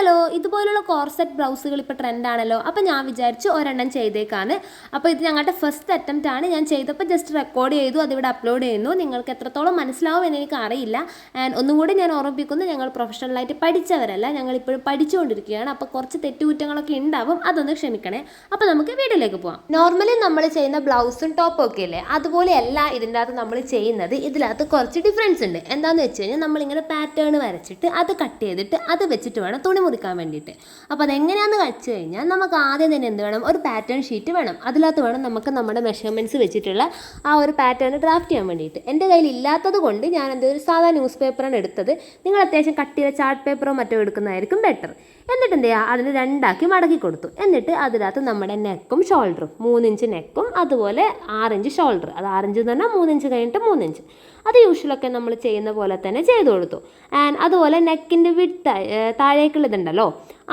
Hello, ഇതുപോലുള്ള corset ബ്ലൗസുകൾ ഇപ്പോൾ ട്രെൻഡാണല്ലോ. അപ്പോൾ ഞാൻ വിചാരിച്ചു ഒരെണ്ണം ചെയ്തേക്കാണ്. അപ്പോൾ ഇത് ഞങ്ങളുടെ ഫസ്റ്റ് അറ്റംപ്റ്റ് ആണ്. ഞാൻ ചെയ്തപ്പോൾ ജസ്റ്റ് റെക്കോർഡ് ചെയ്തു, അതിവിടെ അപ്ലോഡ് ചെയ്യുന്നു. നിങ്ങൾക്ക് എത്രത്തോളം മനസ്സിലാവും എന്ന് എനിക്ക് അറിയില്ല. ആൻഡ് ഒന്നും കൂടി ഞാൻ ഓർമ്മിപ്പിക്കുന്നു, ഞങ്ങൾ പ്രൊഫഷണലായിട്ട് പഠിച്ചവരല്ല, ഞങ്ങളിപ്പോഴും പഠിച്ചുകൊണ്ടിരിക്കുകയാണ്. അപ്പോൾ കുറച്ച് തെറ്റുകുറ്റങ്ങളൊക്കെ ഉണ്ടാവും, അതൊന്ന് ക്ഷമിക്കണേ. അപ്പോൾ നമുക്ക് വീഡിയോയിലേക്ക് പോകാം. നോർമലി നമ്മൾ ചെയ്യുന്ന ബ്ലൗസും ടോപ്പും ഒക്കെ ഇല്ലേ, അതുപോലെയല്ല ഇതിൻ്റെ അകത്ത് നമ്മൾ ചെയ്യുന്നത്. ഇതിനകത്ത് കുറച്ച് ഡിഫറൻസ് ഉണ്ട്. എന്താണെന്ന് വെച്ച് കഴിഞ്ഞാൽ നമ്മളിങ്ങനെ പാറ്റേൺ വരച്ചിട്ട് അത് കട്ട് ചെയ്തിട്ട് അത് വെച്ചിട്ട് വേണം തുണി മുറിക്കാൻ വേണ്ടിയിട്ട്. അപ്പോൾ അതെങ്ങനെയാണെന്ന് കഴിച്ചു കഴിഞ്ഞാൽ നമുക്ക് ആദ്യം തന്നെ എന്ത് വേണം, ഒരു പാറ്റേൺ ഷീറ്റ് വേണം. അതിനകത്ത് വേണം നമുക്ക് നമ്മുടെ മെഷർമെൻറ്റ്സ് വെച്ചിട്ടുള്ള ആ ഒരു പാറ്റേൺ ഡ്രാഫ്റ്റ് ചെയ്യാൻ വേണ്ടിയിട്ട്. എൻ്റെ കയ്യിൽ ഇല്ലാത്തത് കൊണ്ട് ഞാൻ ഒരു സാധാ ന്യൂസ് പേപ്പറാണ് എടുത്തത്. നിങ്ങൾ അത്യാവശ്യം കട്ട് ചെയ്ത ചാർട്ട് പേപ്പറോ മറ്റോ എടുക്കുന്നതായിരിക്കും ബെറ്റർ. എന്നിട്ട് എന്ത് ചെയ്യുക, അതിന് രണ്ടാക്കി മടക്കി കൊടുത്തു. എന്നിട്ട് അതിനകത്ത് നമ്മുടെ നെക്കും ഷോൾഡറും 3 ഇഞ്ച് നെക്കും അതുപോലെ 6 ഇഞ്ച് ഷോൾഡർ, അത് 6 ഇഞ്ച് എന്ന് പറഞ്ഞാൽ 3 ഇഞ്ച് കഴിഞ്ഞിട്ട് 3 ഇഞ്ച്, അത് യൂഷ്വലൊക്കെ നമ്മൾ ചെയ്യുന്ന പോലെ തന്നെ ചെയ്ത് കൊടുത്തു. ആൻഡ് അതുപോലെ നെക്കിൻ്റെ വിഡ്ത്ത് താഴേക്കുള്ളതുണ്ടല്ലോ,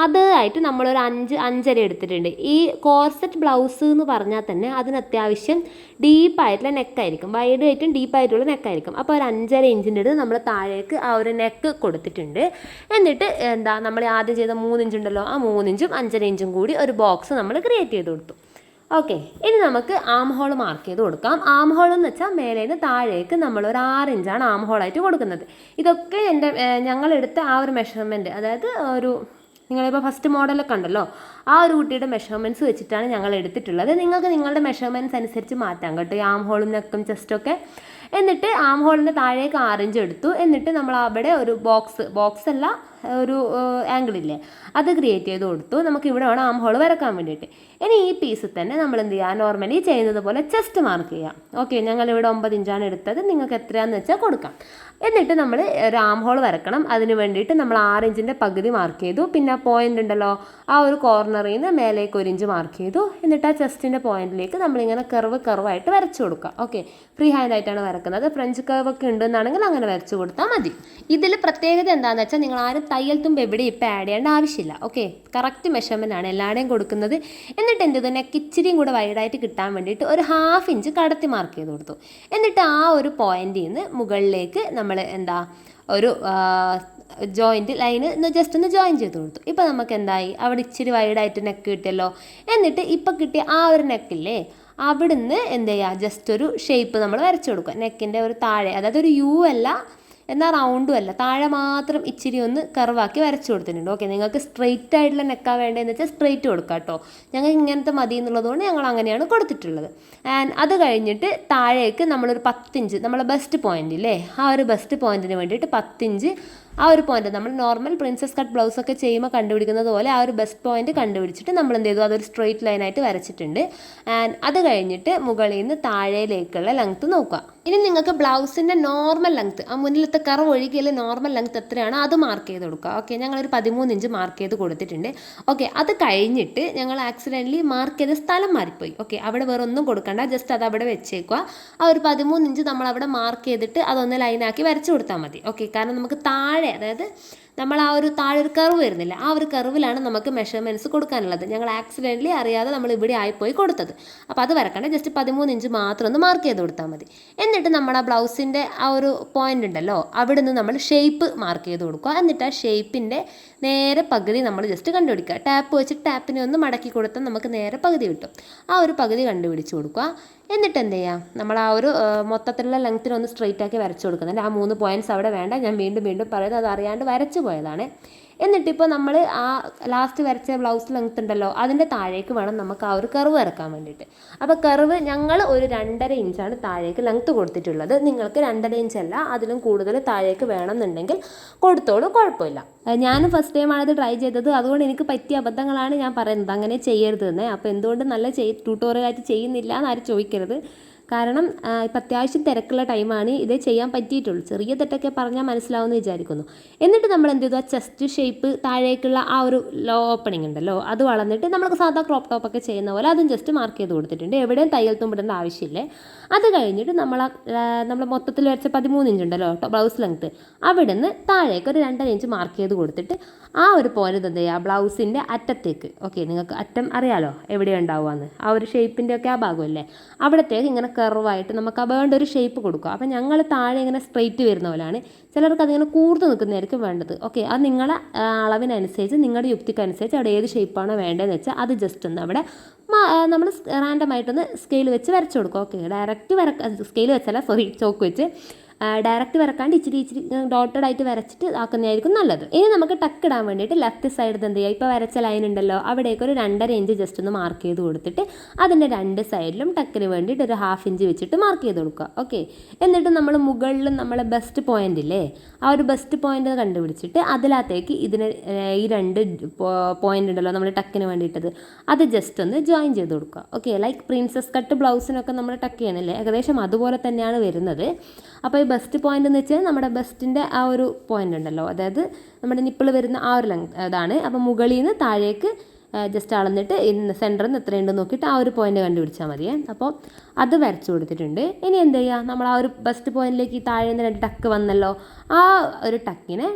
അതായിട്ട് നമ്മളൊരു 5.5 എടുത്തിട്ടുണ്ട്. ഈ കോർസെറ്റ് ബ്ലൗസ് എന്ന് പറഞ്ഞാൽ തന്നെ അതിന് അത്യാവശ്യം ഡീപ്പായിട്ടുള്ള നെക്കായിരിക്കും, വൈഡ് ആയിട്ടും ഡീപ്പായിട്ടുള്ള നെക്കായിരിക്കും. അപ്പോൾ ഒരു 5.5 ഇഞ്ചിൻ്റെ അടുത്ത് നമ്മൾ താഴേക്ക് ആ ഒരു നെക്ക് കൊടുത്തിട്ടുണ്ട്. എന്നിട്ട് നമ്മൾ ആദ്യം ചെയ്ത 3 ഇഞ്ച് ഉണ്ടല്ലോ, ആ 3 ഇഞ്ചും 5.5 ഇഞ്ചും കൂടി ഒരു ബോക്സ് നമ്മൾ ക്രിയേറ്റ് ചെയ്ത് കൊടുത്തു. ഓക്കെ, ഇനി നമുക്ക് ആം ഹോൾ മാർക്ക് ചെയ്ത് കൊടുക്കാം. ആം ഹോൾ എന്ന് വെച്ചാൽ മേലേന്ന് താഴേക്ക് നമ്മൾ ഒരു 6 ഇഞ്ചാണ് ആം ഹോളായിട്ട് കൊടുക്കുന്നത്. ഇതൊക്കെ ഞങ്ങളെടുത്ത ആ ഒരു മെഷർമെൻറ്റ്, അതായത് ഒരു നിങ്ങളിപ്പോൾ ഫസ്റ്റ് മോഡലൊക്കെ ഉണ്ടല്ലോ, ആ ഒരു കുട്ടിയുടെ മെഷർമെൻറ്റ്സ് വെച്ചിട്ടാണ് ഞങ്ങൾ എടുത്തിട്ടുള്ളത്. നിങ്ങൾക്ക് നിങ്ങളുടെ മെഷർമെൻറ്റ്സ് അനുസരിച്ച് മാറ്റാം കേട്ടോ, ഈ ആം ഹോളും നെക്കും ചെസ്റ്റൊക്കെ. എന്നിട്ട് ആം ഹോളിൻ്റെ താഴേക്ക് 6 ഇഞ്ച് എടുത്തു. എന്നിട്ട് നമ്മൾ അവിടെ ഒരു ബോക്സ് അല്ല, ഒരു ആംഗിളില്ലേ, അത് ക്രിയേറ്റ് ചെയ്ത് കൊടുത്തു. നമുക്ക് ഇവിടെ വേണം ആം ഹോൾ വരക്കാൻ വേണ്ടിയിട്ട്. ഇനി ഈ പീസിൽ തന്നെ നമ്മൾ എന്ത് ചെയ്യുക, നോർമലി ചെയ്യുന്നത് പോലെ ചെസ്റ്റ് മാർക്ക് ചെയ്യാം. ഓക്കെ, ഞങ്ങളിവിടെ 9 ഇഞ്ചാണ് എടുത്തത്, നിങ്ങൾക്ക് എത്രയാണെന്ന് വെച്ചാൽ കൊടുക്കാം. എന്നിട്ട് നമ്മൾ ഒരു ആം ഹോൾ വരക്കണം. അതിന് വേണ്ടിയിട്ട് നമ്മൾ 6 ഇഞ്ചിൻ്റെ പകുതി മാർക്ക് ചെയ്തു. പിന്നെ ആ പോയിൻ്റ് ഉണ്ടല്ലോ, ആ ഒരു കോർണറിൽ നിന്ന് മേലേക്ക് 1 ഇഞ്ച് മാർക്ക് ചെയ്തു. എന്നിട്ട് ആ ചെസ്റ്റിൻ്റെ പോയിന്റിലേക്ക് നമ്മളിങ്ങനെ കർവായിട്ട് വരച്ചു കൊടുക്കുക. ഓക്കെ, ഫ്രീ ഹാൻഡ് ആയിട്ടാണ് വരക്കുന്നത്. ഫ്രഞ്ച് കർവ് ഒക്കെ ഉണ്ടെന്നാണെങ്കിൽ അങ്ങനെ വരച്ചു കൊടുത്താൽ മതി. ഇതിൽ പ്രത്യേകത എന്താണെന്ന് വെച്ചാൽ നിങ്ങൾ ആരും തയ്യൽ തുമ്പ് എവിടെ ഇപ്പോൾ ആഡ് ചെയ്യേണ്ട ആവശ്യമില്ല. ഓക്കെ, കറക്റ്റ് മെഷർമെൻ്റ് ആണ് എല്ലാവരുടെയും കൊടുക്കുന്നത്. എന്നിട്ട് എന്ത് ചെയ്തു, നെക്ക് ഇച്ചിരിയും കൂടെ വൈഡായിട്ട് കിട്ടാൻ വേണ്ടിയിട്ട് ഒരു 1/2 ഇഞ്ച് കടത്തി മാർക്ക് ചെയ്ത് കൊടുത്തു. എന്നിട്ട് ആ ഒരു പോയിന്റിൽ നിന്ന് മുകളിലേക്ക് നമ്മൾ ഒരു ജോയിൻറ്റ് ലൈന് ജസ്റ്റ് ഒന്ന് ജോയിൻ ചെയ്ത് കൊടുത്തു. ഇപ്പോൾ നമുക്ക് എന്തായി, അവിടെ ഇച്ചിരി വൈഡായിട്ട് നെക്ക് കിട്ടിയല്ലോ. എന്നിട്ട് ഇപ്പോൾ കിട്ടിയ ആ ഒരു നെക്കില്ലേ, അവിടുന്ന് എന്ത് ചെയ്യുക, ജസ്റ്റ് ഒരു ഷേപ്പ് നമ്മൾ വരച്ചു കൊടുക്കുക. നെക്കിൻ്റെ ഒരു താഴെ, അതായത് ഒരു യു അല്ല എന്നാൽ റൗണ്ടും അല്ല, താഴെ മാത്രം ഇച്ചിരി ഒന്ന് കർവാക്കി വരച്ചു കൊടുത്തിട്ടുണ്ട്. ഓക്കെ, നിങ്ങൾക്ക് സ്ട്രെയിറ്റ് ആയിട്ടുള്ള നെക്കാ വേണ്ടതെന്ന് വെച്ചാൽ സ്ട്രെയിറ്റ് കൊടുക്കുക കേട്ടോ. ഞങ്ങൾ ഇങ്ങനത്തെ മതി എന്നുള്ളതുകൊണ്ട് ഞങ്ങൾ അങ്ങനെയാണ് കൊടുത്തിട്ടുള്ളത്. ആൻഡ് അത് കഴിഞ്ഞിട്ട് താഴേക്ക് നമ്മളൊരു 10 ഇഞ്ച്, നമ്മളെ ബെസ്റ്റ് പോയിന്റ് ഇല്ലേ, ആ ഒരു ബെസ്റ്റ് പോയിന്റിന് വേണ്ടിയിട്ട് 10 ഇഞ്ച് ആ ഒരു പോയിന്റ് നമ്മൾ നോർമൽ പ്രിൻസസ് കട്ട് ബ്ലൗസൊക്കെ ചെയ്യുമ്പോൾ കണ്ടുപിടിക്കുന്നത് പോലെ ആ ഒരു ബെസ്റ്റ് പോയിന്റ് കണ്ടുപിടിച്ചിട്ട് നമ്മൾ എന്ത് ചെയ്തു, അതൊരു സ്ട്രെയിറ്റ് ലൈനായിട്ട് വരച്ചിട്ടുണ്ട്. ആൻഡ് അത് കഴിഞ്ഞിട്ട് മുകളിൽ നിന്ന് താഴേയിലേക്കുള്ള ലെങ്ത്ത് നോക്കുക. ഇനി നിങ്ങൾക്ക് ബ്ലൗസിൻ്റെ നോർമൽ ലെങ്ത്ത്, ആ മുന്നിലത്തെ കർവ് ഒഴികെയുള്ള നോർമൽ ലെങ്ത്ത് എത്രയാണ് അത് മാർക്ക് ചെയ്ത് കൊടുക്കുക. ഓക്കെ, ഞങ്ങളൊരു 13 ഇഞ്ച് മാർക്ക് ചെയ്ത് കൊടുത്തിട്ടുണ്ട്. ഓക്കെ, അത് കഴിഞ്ഞിട്ട് ഞങ്ങൾ ആക്സിഡൻ്റലി മാർക്ക് ചെയ്ത സ്ഥലം മാറിപ്പോയി. ഓക്കെ, അവിടെ വേറെ ഒന്നും കൊടുക്കണ്ട, ജസ്റ്റ് അത് അവിടെ വെച്ചേക്കുക. ആ ഒരു 13 ഇഞ്ച് നമ്മൾ അവിടെ മാർക്ക് ചെയ്തിട്ട് അതൊന്ന് ലൈനാക്കി വരച്ചു കൊടുത്താൽ മതി. ഓക്കെ, കാരണം നമുക്ക് താഴെ, അതായത് നമ്മൾ ആ ഒരു താഴെ ഒരു കർവ് വരുന്നില്ല, ആ ഒരു കർവിലാണ് നമുക്ക് മെഷർമെൻറ്റ്സ് കൊടുക്കാനുള്ളത്. ഞങ്ങൾ ആക്സിഡൻ്റലി അറിയാതെ നമ്മൾ ഇവിടെ ആയിപ്പോയി കൊടുത്തത്. അപ്പോൾ അത് വരക്കണ്ട, ജസ്റ്റ് 13 ഇഞ്ച് മാത്രം ഒന്ന് മാർക്ക് ചെയ്ത് കൊടുത്താൽ മതി. എന്നിട്ട് നമ്മൾ ആ ബ്ലൗസിൻ്റെ ആ ഒരു പോയിന്റ് ഉണ്ടല്ലോ, അവിടെ നിന്ന് നമ്മൾ ഷേപ്പ് മാർക്ക് ചെയ്ത് കൊടുക്കുക. എന്നിട്ട് ആ ഷേപ്പിൻ്റെ നേരെ പകുതി നമ്മൾ ജസ്റ്റ് കണ്ടുപിടിക്കുക. ടാപ്പ് വെച്ചിട്ട് ടാപ്പിനെ ഒന്ന് മടക്കി കൊടുത്താൽ നമുക്ക് നേരെ പകുതി കിട്ടും. ആ ഒരു പകുതി കണ്ടുപിടിച്ച് കൊടുക്കുക. എന്നിട്ട് എന്ത് ചെയ്യുക, നമ്മൾ ആ ഒരു മൊത്തത്തിലുള്ള ലെങ്ത്തിനൊന്ന് സ്ട്രെയിറ്റ് ആക്കി വരച്ചു കൊടുക്കുന്നുണ്ട്. ആ 3 പോയിൻറ്റ്സ് അവിടെ വേണ്ട, ഞാൻ വീണ്ടും പറയുന്നത് അത് അറിയാണ്ട് വരച്ചു പോയതാണ്. എന്നിട്ടിപ്പോൾ നമ്മൾ ആ ലാസ്റ്റ് വരച്ച ബ്ലൗസ് ലെങ്ത് ഉണ്ടല്ലോ, അതിൻ്റെ താഴേക്ക് വേണം നമുക്ക് ആ ഒരു കർവ് വരക്കാൻ വേണ്ടിയിട്ട്. അപ്പോൾ കർവ് ഞങ്ങൾ ഒരു 2.5 ഇഞ്ചാണ് താഴേക്ക് ലെങ്ത്ത് കൊടുത്തിട്ടുള്ളത്. നിങ്ങൾക്ക് 2.5 ഇഞ്ചല്ല, അതിലും കൂടുതൽ താഴേക്ക് വേണമെന്നുണ്ടെങ്കിൽ കൊടുത്തോളൂ, കുഴപ്പമില്ല. ഞാൻ ഫസ്റ്റ് ടൈമാണ് ഇത് ട്രൈ ചെയ്തത്, അതുകൊണ്ട് എനിക്ക് പറ്റിയ അബദ്ധങ്ങളാണ് ഞാൻ പറയുന്നത്, അങ്ങനെ ചെയ്യരുതെന്ന്. അപ്പോൾ എന്തുകൊണ്ട് നല്ല ട്യൂട്ടോറിയലായിട്ട് ചെയ്യുന്നില്ല എന്നാരും ചോദിക്കരുത്. കാരണം ഇപ്പം അത്യാവശ്യം തിരക്കുള്ള ടൈമാണ്, ഇതേ ചെയ്യാൻ പറ്റിയിട്ടുള്ളൂ. ചെറിയ തെറ്റൊക്കെ പറഞ്ഞാൽ മനസ്സിലാവുമെന്ന് വിചാരിക്കുന്നു. എന്നിട്ട് നമ്മൾ എന്ത് ചെയ്തു, ആ ചെസ്റ്റ് ഷേപ്പ് താഴേക്കുള്ള ആ ഒരു ലോ ഓപ്പണിംഗ് ഉണ്ടല്ലോ, അത് വളർന്നിട്ട് നമ്മൾ സാധാ ക്രോപ്പ് ടോപ്പൊക്കെ ചെയ്യുന്ന പോലെ അതും ജസ്റ്റ് മാർക്ക് ചെയ്ത് കൊടുത്തിട്ടുണ്ട്. എവിടെയും തയ്യൽ തുമ്പിടേണ്ട ആവശ്യമില്ലേ. അത് കഴിഞ്ഞിട്ട് നമ്മൾ മൊത്തത്തിൽ വരച്ച 13 ഇഞ്ച് ഉണ്ടല്ലോ ബ്ലൗസ് ലെങ്ത്ത്, അവിടെ നിന്ന് താഴേക്ക് ഒരു 2.5 ഇഞ്ച് മാർക്ക് ചെയ്ത് കൊടുത്തിട്ട് ആ ഒരു പോയിന്റ് എന്ത് ചെയ്യുക, ബ്ലൗസിൻ്റെ അറ്റത്തേക്ക്. ഓക്കെ, നിങ്ങൾക്ക് അറ്റം അറിയാലോ എവിടെയാണ് ഉണ്ടാവുകയെന്ന്, ആ ഒരു ഷേപ്പിൻ്റെ ഒക്കെ ആ ഭാഗമല്ലേ, അവിടത്തേക്ക് ഇങ്ങനെ കർവായിട്ട് നമുക്ക് ആ വേണ്ട ഒരു ഷേപ്പ് കൊടുക്കുക. അപ്പോൾ ഞങ്ങൾ താഴെ ഇങ്ങനെ സ്ട്രെയിറ്റ് വരുന്ന പോലെയാണ്, ചിലർക്ക് അതിങ്ങനെ കൂർത്ത് നിൽക്കുന്നതായിരിക്കും വേണ്ടത്. ഓക്കെ, അത് നിങ്ങളെ അളവിനനുസരിച്ച് നിങ്ങളുടെ യുക്തിക്കനുസരിച്ച് അവിടെ ഏത് ഷേപ്പാണോ വേണ്ടതെന്ന് വെച്ചാൽ അത് ജസ്റ്റ് ഒന്ന് അവിടെ നമ്മൾ റാൻഡമായിട്ടൊന്ന് സ്കെയിൽ വെച്ച് വരച്ചു കൊടുക്കുക. ഓക്കെ, ഡയറക്റ്റ് സ്കെയിൽ വെച്ചല്ല, ചോക്ക് വെച്ച് ഡയറക്റ്റ് വരക്കാണ്ട് ഇച്ചിരി ഡോട്ടഡ് ആയിട്ട് വരച്ചിട്ട് ആക്കുന്നതായിരിക്കും നല്ലത്. ഇനി നമുക്ക് ടക്ക് ഇടാൻ വേണ്ടിയിട്ട് ലെഫ്റ്റ് സൈഡിൽ എന്ത് ചെയ്യുക, ഇപ്പോൾ വരച്ച ലൈൻ ഉണ്ടല്ലോ അവിടേക്ക് ഒരു 2.5 ഇഞ്ച് ജസ്റ്റ് ഒന്ന് മാർക്ക് ചെയ്ത് കൊടുത്തിട്ട് അതിൻ്റെ 2 സൈഡിലും ടക്കിന് വേണ്ടിയിട്ട് ഒരു 1/2 ഇഞ്ച് വെച്ചിട്ട് മാർക്ക് ചെയ്ത് കൊടുക്കുക. ഓക്കെ, എന്നിട്ട് നമ്മൾ മുകളിൽ നമ്മളെ ബെസ്റ്റ് പോയിന്റ് ഇല്ലേ, ആ ഒരു ബെസ്റ്റ് പോയിന്റ് കണ്ടുപിടിച്ചിട്ട് അതിനകത്തേക്ക് ഇതിന് ഈ 2 പോയിന്റ് ഉണ്ടല്ലോ നമ്മൾ ടക്കിന് വേണ്ടിയിട്ടത്, അത് ജസ്റ്റ് ഒന്ന് ജോയിൻ ചെയ്ത് കൊടുക്കുക. ഓക്കെ, ലൈക്ക് പ്രിൻസസ് കട്ട് ബ്ലൗസിനൊക്കെ നമ്മൾ ടക്ക് ചെയ്യണില്ലേ, ഏകദേശം അതുപോലെ തന്നെയാണ് വരുന്നത്. അപ്പോൾ ഈ ബെസ്റ്റ് പോയിന്റ് എന്ന് വെച്ചാൽ നമ്മുടെ ബെസ്റ്റിൻ്റെ ആ ഒരു പോയിന്റ് ഉണ്ടല്ലോ, അതായത് നമ്മുടെ നിപ്പിൾ വരുന്ന ആ ഒരു ലെങ്ത് അതാണ്. അപ്പോൾ മുകളിൽ നിന്ന് താഴേക്ക് ജസ്റ്റ് അളന്നിട്ട് സെൻറ്ററിൽ നിന്ന് എത്രയുണ്ടെന്ന് നോക്കിയിട്ട് ആ ഒരു പോയിന്റ് കണ്ടുപിടിച്ചാൽ മതിയേ. അപ്പോൾ അത് വരച്ചു കൊടുത്തിട്ടുണ്ട്. ഇനി എന്ത് ചെയ്യുക, നമ്മൾ ആ ഒരു ബെസ്റ്റ് പോയിന്റിലേക്ക് ഈ താഴെ നിന്ന് 2 ടക്ക് വന്നല്ലോ, ആ ഒരു ടക്കിനെ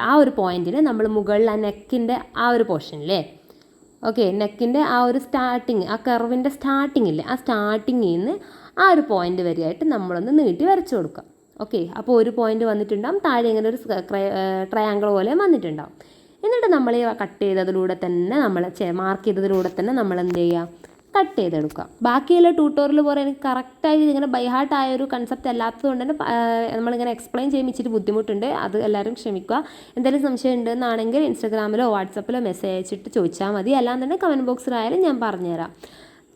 ആ ഒരു പോയിന്റിനെ നമ്മൾ മുകളിൽ ആ നെക്കിൻ്റെ ആ ഒരു പോർഷനില്ലേ, ഓക്കെ, നെക്കിൻ്റെ ആ ഒരു സ്റ്റാർട്ടിങ്, ആ കർവിൻ്റെ സ്റ്റാർട്ടിങ് ഇല്ലേ, ആ സ്റ്റാർട്ടിങ്ങിൽ നിന്ന് ആ ഒരു പോയിന്റ് വരെയായിട്ട് നമ്മളൊന്ന് നീട്ടി വരച്ചു കൊടുക്കാം. ഓക്കെ, അപ്പോൾ ഒരു പോയിന്റ് വന്നിട്ടുണ്ടാവും, താഴെ ഇങ്ങനെ ഒരു ട്രയാങ്കിൾ പോലെ വന്നിട്ടുണ്ടാവും. എന്നിട്ട് നമ്മൾ ഈ കട്ട് ചെയ്തതിലൂടെ തന്നെ മാർക്ക് ചെയ്തതിലൂടെ തന്നെ നമ്മൾ എന്ത് ചെയ്യുക, കട്ട് ചെയ്തെടുക്കുക. ബാക്കിയുള്ള ട്യൂട്ടോറിയൽ പോലെ എനിക്ക് കറക്റ്റായി ഇങ്ങനെ ബൈ ഹാർട്ട് ആയ ഒരു കൺസെപ്റ്റ് അല്ലാത്തത് കൊണ്ട് തന്നെ നമ്മളിങ്ങനെ എക്സ്പ്ലെയിൻ ചെയ്യുമ്പോൾ ഇച്ചിരി ബുദ്ധിമുട്ടുണ്ട്, അത് എല്ലാവരും ക്ഷമിക്കുക. എന്തെങ്കിലും സംശയം ഉണ്ടെന്നാണെങ്കിൽ ഇൻസ്റ്റാഗ്രാമിലോ വാട്സപ്പിലോ മെസ്സേജ് അയച്ചിട്ട് ചോദിച്ചാൽ മതി, അല്ലാന്നുണ്ടെങ്കിൽ കമൻറ്റ് ബോക്സിലായാലും ഞാൻ പറഞ്ഞുതരാം.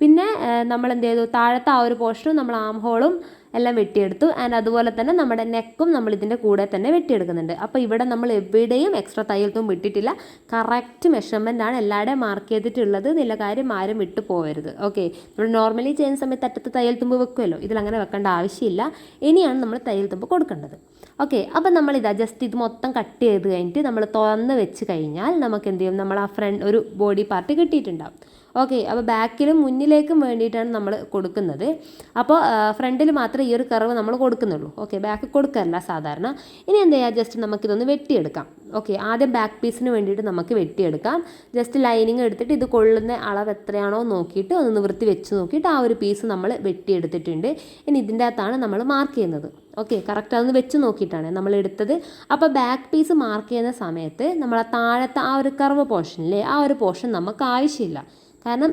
പിന്നെ നമ്മൾ എന്ത് ചെയ്തു, താഴത്തെ ആ ഒരു പോർഷനും നമ്മൾ ആം ഹോളും എല്ലാം വെട്ടിയെടുത്തു. ആൻഡ് അതുപോലെ തന്നെ നമ്മുടെ നെക്കും നമ്മൾ ഇതിൻ്റെ കൂടെ തന്നെ വെട്ടിയെടുക്കുന്നുണ്ട്. അപ്പോൾ ഇവിടെ നമ്മൾ എവിടെയും എക്സ്ട്രാ തയ്യൽ തുമ്പ് ഇട്ടിട്ടില്ല, കറക്റ്റ് മെഷർമെൻ്റ് ആണ് എല്ലാവരുടെയും മാർക്ക് ചെയ്തിട്ടുള്ളത്. നില കാര്യം ആരും വിട്ടു പോകരുത്. ഓക്കെ, നമ്മൾ നോർമലി ചെയ്യുന്ന സമയത്ത് അറ്റത്ത് തയ്യൽ തുമ്പ് വെക്കുമല്ലോ, ഇതിലങ്ങനെ വെക്കേണ്ട ആവശ്യമില്ല. ഇനിയാണ് നമ്മൾ തയ്യൽ തുമ്പ് കൊടുക്കേണ്ടത്. ഓക്കെ, അപ്പം നമ്മളിതാ ജസ്റ്റ് ഇത് മൊത്തം കട്ട് ചെയ്ത് കഴിഞ്ഞിട്ട് നമ്മൾ തുറന്ന് വെച്ച് കഴിഞ്ഞാൽ നമുക്ക് എന്ത് ചെയ്യും, നമ്മൾ ആ ഫ്രണ്ട് ഒരു ബോഡി പാർട്ട് കിട്ടിയിട്ടുണ്ടാവും. ഓക്കെ, അപ്പോൾ ബാക്കിലും മുന്നിലേക്കും വേണ്ടിയിട്ടാണ് നമ്മൾ കൊടുക്കുന്നത്. അപ്പോൾ ഫ്രണ്ടിൽ മാത്രമേ ഈ ഒരു കർവ് നമ്മൾ കൊടുക്കുന്നുള്ളൂ. ഓക്കെ, ബാക്ക് കൊടുക്കാറില്ല സാധാരണ. ഇനി എന്ത് ചെയ്യുക, ജസ്റ്റ് നമുക്കിതൊന്ന് വെട്ടിയെടുക്കാം. ഓക്കെ, ആദ്യം ബാക്ക് പീസിന് വേണ്ടിയിട്ട് നമുക്ക് വെട്ടിയെടുക്കാം. ജസ്റ്റ് ലൈനിങ് എടുത്തിട്ട് ഇത് കൊള്ളുന്ന അളവ് എത്രയാണോ നോക്കിയിട്ട് ഒന്ന് നിവൃത്തി വെച്ച് നോക്കിയിട്ട് ആ ഒരു പീസ് നമ്മൾ വെട്ടിയെടുത്തിട്ടുണ്ട്. ഇനി ഇതിൻ്റെ അകത്താണ് നമ്മൾ മാർക്ക് ചെയ്യുന്നത്. ഓക്കെ, കറക്റ്റ് അതൊന്ന് വെച്ച് നോക്കിയിട്ടാണ് നമ്മൾ എടുത്തത്. അപ്പോൾ ബാക്ക് പീസ് മാർക്ക് ചെയ്യുന്ന സമയത്ത് നമ്മൾ ആ താഴത്തെ ആ ഒരു കർവ് പോർഷനില്ലേ, ആ ഒരു പോർഷൻ നമുക്ക് ആവശ്യമില്ല. കാരണം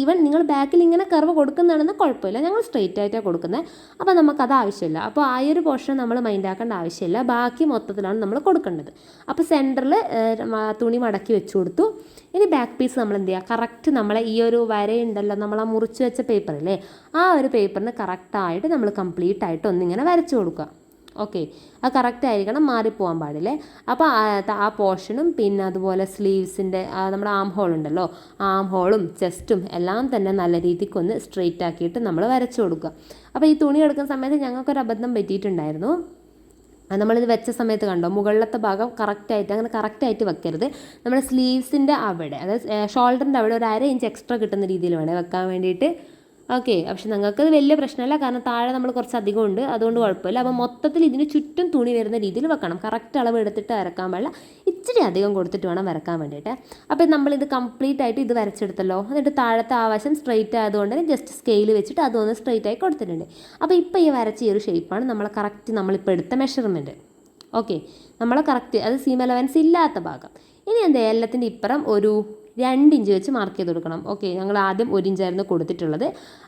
ഈവൻ നിങ്ങൾ ബാക്കിൽ ഇങ്ങനെ കർവ് കൊടുക്കുന്നതാണെന്ന് കുഴപ്പമില്ല, ഞങ്ങൾ സ്ട്രെയിറ്റ് ആയിട്ടാണ് കൊടുക്കുന്നത്. അപ്പോൾ നമുക്കത് ആവശ്യമില്ല. അപ്പോൾ ആ ഒരു പോർഷൻ നമ്മൾ മൈൻഡാക്കേണ്ട ആവശ്യമില്ല, ബാക്കി മൊത്തത്തിലാണ് നമ്മൾ കൊടുക്കേണ്ടത്. അപ്പോൾ സെൻറ്ററിൽ തുണി മടക്കി വെച്ച് കൊടുത്തു. ഇനി ബാക്ക് പീസ് നമ്മൾ എന്ത് ചെയ്യുക, കറക്റ്റ് നമ്മളെ ഈ ഒരു വരയുണ്ടല്ലോ, നമ്മൾ ആ മുറിച്ച് വെച്ച പേപ്പറില്ലേ, ആ ഒരു പേപ്പറിന് കറക്റ്റായിട്ട് നമ്മൾ കംപ്ലീറ്റ് ആയിട്ട് ഒന്നിങ്ങനെ വരച്ചു കൊടുക്കുക. ഓക്കെ, അത് കറക്റ്റ് ആയിരിക്കണം, മാറിപ്പോകാൻ പാടില്ലേ. അപ്പോൾ ആ പോർഷനും പിന്നെ അതുപോലെ സ്ലീവ്സിൻ്റെ നമ്മുടെ ആം ഹോൾ ഉണ്ടല്ലോ, ആം ഹോളും ചെസ്റ്റും എല്ലാം തന്നെ നല്ല രീതിക്കൊന്ന് സ്ട്രെയിറ്റ് ആക്കിയിട്ട് നമ്മൾ വരച്ചു കൊടുക്കുക. അപ്പോൾ ഈ തുണി എടുക്കുന്ന സമയത്ത് ഞങ്ങൾക്കൊരു അബദ്ധം പറ്റിയിട്ടുണ്ടായിരുന്നു. നമ്മളിത് വെച്ച സമയത്ത് കണ്ടോ, മുകളിലത്തെ ഭാഗം കറക്റ്റായിട്ട് അങ്ങനെ കറക്റ്റായിട്ട് വെക്കരുത്. നമ്മുടെ സ്ലീവ്സിൻ്റെ അവിടെ, അതായത് ഷോൾഡറിൻ്റെ അവിടെ ഒരു 1/2 ഇഞ്ച് എക്സ്ട്രാ കിട്ടുന്ന രീതിയിൽ വേണേ വെക്കാൻ വേണ്ടിയിട്ട്. ഓക്കെ, പക്ഷെ നിങ്ങൾക്കത് വലിയ പ്രശ്നമല്ല, കാരണം താഴെ നമ്മൾ കുറച്ച് അധികം ഉണ്ട്, അതുകൊണ്ട് കുഴപ്പമില്ല. അപ്പോൾ മൊത്തത്തിൽ ഇതിന് ചുറ്റും തുണി വരുന്ന രീതിയിൽ വെക്കണം. കറക്റ്റ് അളവ് എടുത്തിട്ട് വരക്കാൻ പാടില്ല, ഇച്ചിരി അധികം കൊടുത്തിട്ട് വേണം വരക്കാൻ വേണ്ടിയിട്ട്. അപ്പോൾ നമ്മളിത് കംപ്ലീറ്റ് ആയിട്ട് ഇത് വരച്ചെടുത്തല്ലോ. എന്നിട്ട് താഴത്തെ ആവശ്യം സ്ട്രെയിറ്റ് ആയതുകൊണ്ട് ജസ്റ്റ് സ്കെയിൽ വെച്ചിട്ട് അതൊന്ന് സ്ട്രെയിറ്റ് ആയി കൊടുത്തിട്ടുണ്ട്. അപ്പോൾ ഇപ്പോൾ ഈ വരച്ച ഈ ഒരു ഷേപ്പാണ് നമ്മളെ കറക്റ്റ് നമ്മളിപ്പോൾ എടുത്ത മെഷർമെൻറ്റ്. ഓക്കെ, നമ്മളെ കറക്റ്റ് അത് സീം അലവൻസ് ഇല്ലാത്ത ഭാഗം. ഇനി എന്താ, എല്ലാത്തിൻ്റെ ഇപ്പുറം ഒരു 2 ഇഞ്ച് വെച്ച് മാർക്ക് ചെയ്ത് കൊടുക്കണം. ഓക്കെ, ഞങ്ങൾ ആദ്യം 1 ഇഞ്ചായിരുന്നു കൊടുത്തിട്ടുള്ളത്,